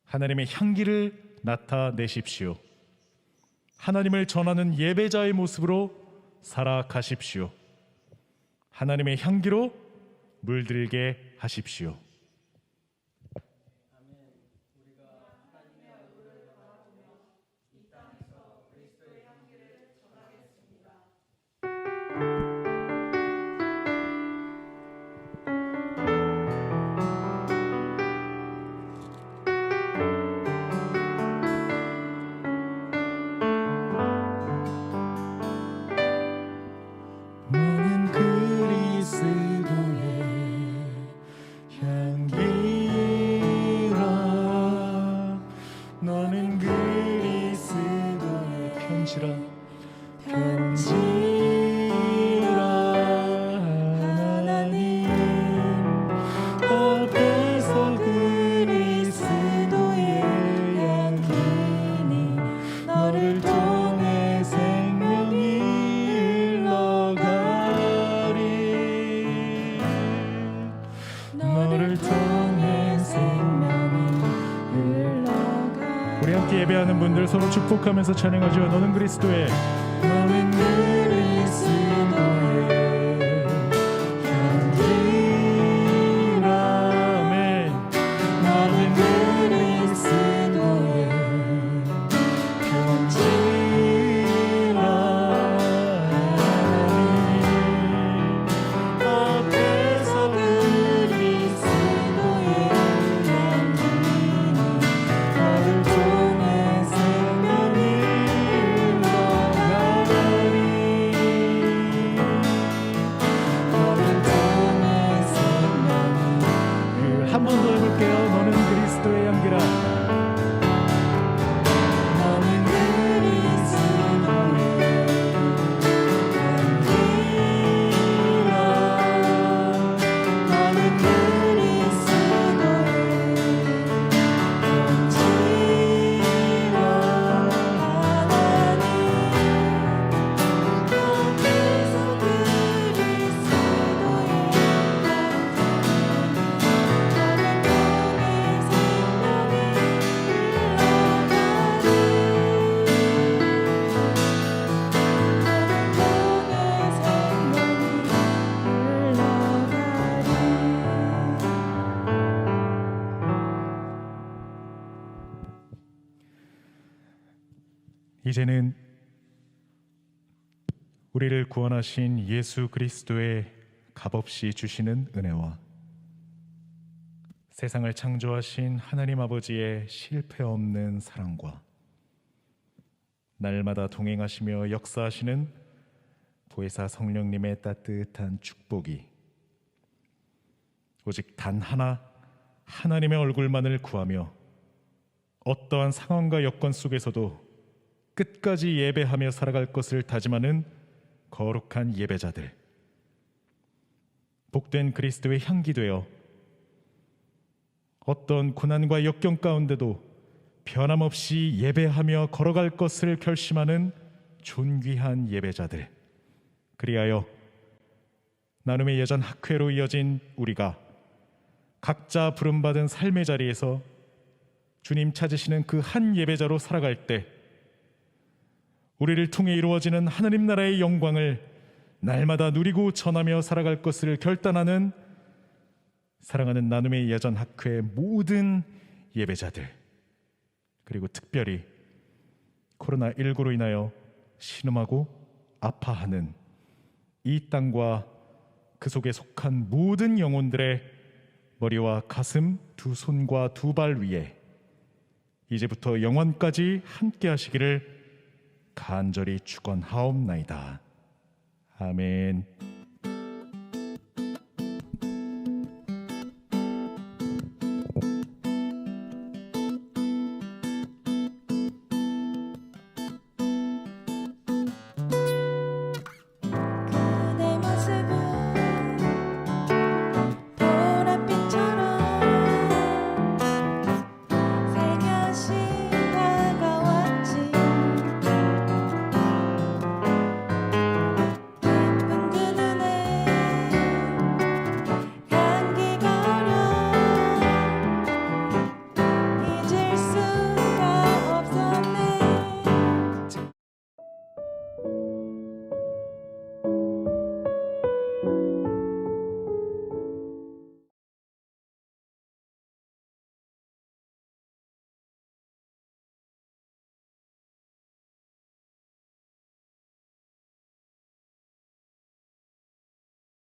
하나님의 향기를 나타내십시오. 하나님을 전하는 예배자의 모습으로 살아가십시오. 하나님의 향기로 물들게 하십시오. 너는 그리스도의 향기라. 너는 그리스도의 편지라 하나님 앞에서 그리스도의 향기니 너를 통해 생명이 흘러가리. 너를 통해 생명이 흘러가리. 우리 함께 예배하는 분들 서로 축복하면서 찬양하죠. 너는 그리스도의 너는 그리스도의 향기라. 아멘. 너는 그리스도의 편지라. 앞에서 그리스도의 향기니 너를 통해 생명이 흘러가리. 너를 통해 생명이 한 번 더 해볼게요. 너는 그리스도의 향기라. 너는 그리스도의 향기라. 너는 그리스도의 편지라. 하나님 앞에서 그리스도의 향기니 너를 통해 생명이 이제는 우리를 구원하신 예수 그리스도의 값없이 주시는 은혜와 세상을 창조하신 하나님 아버지의 실패 없는 사랑과 날마다 동행하시며 역사하시는 보혜사 성령님의 따뜻한 축복이 오직 단 하나 하나님의 얼굴만을 구하며 어떠한 상황과 여건 속에서도 끝까지 예배하며 살아갈 것을 다짐하는 거룩한 예배자들, 복된 그리스도의 향기 되어 어떤 고난과 역경 가운데도 변함없이 예배하며 걸어갈 것을 결심하는 존귀한 예배자들, 그리하여 나눔의 여전 학회로 이어진 우리가 각자 부름받은 삶의 자리에서 주님 찾으시는 그 한 예배자로 살아갈 때 우리를 통해 이루어지는 하나님 나라의 영광을 날마다 누리고 전하며 살아갈 것을 결단하는 사랑하는 나눔의 예전 학회 모든 예배자들, 그리고 특별히 코로나19로 인하여 신음하고 아파하는 이 땅과 그 속에 속한 모든 영혼들의 머리와 가슴, 두 손과 두 발 위에 이제부터 영원까지 함께 하시기를 간절히 축원하옵나이다. 아멘.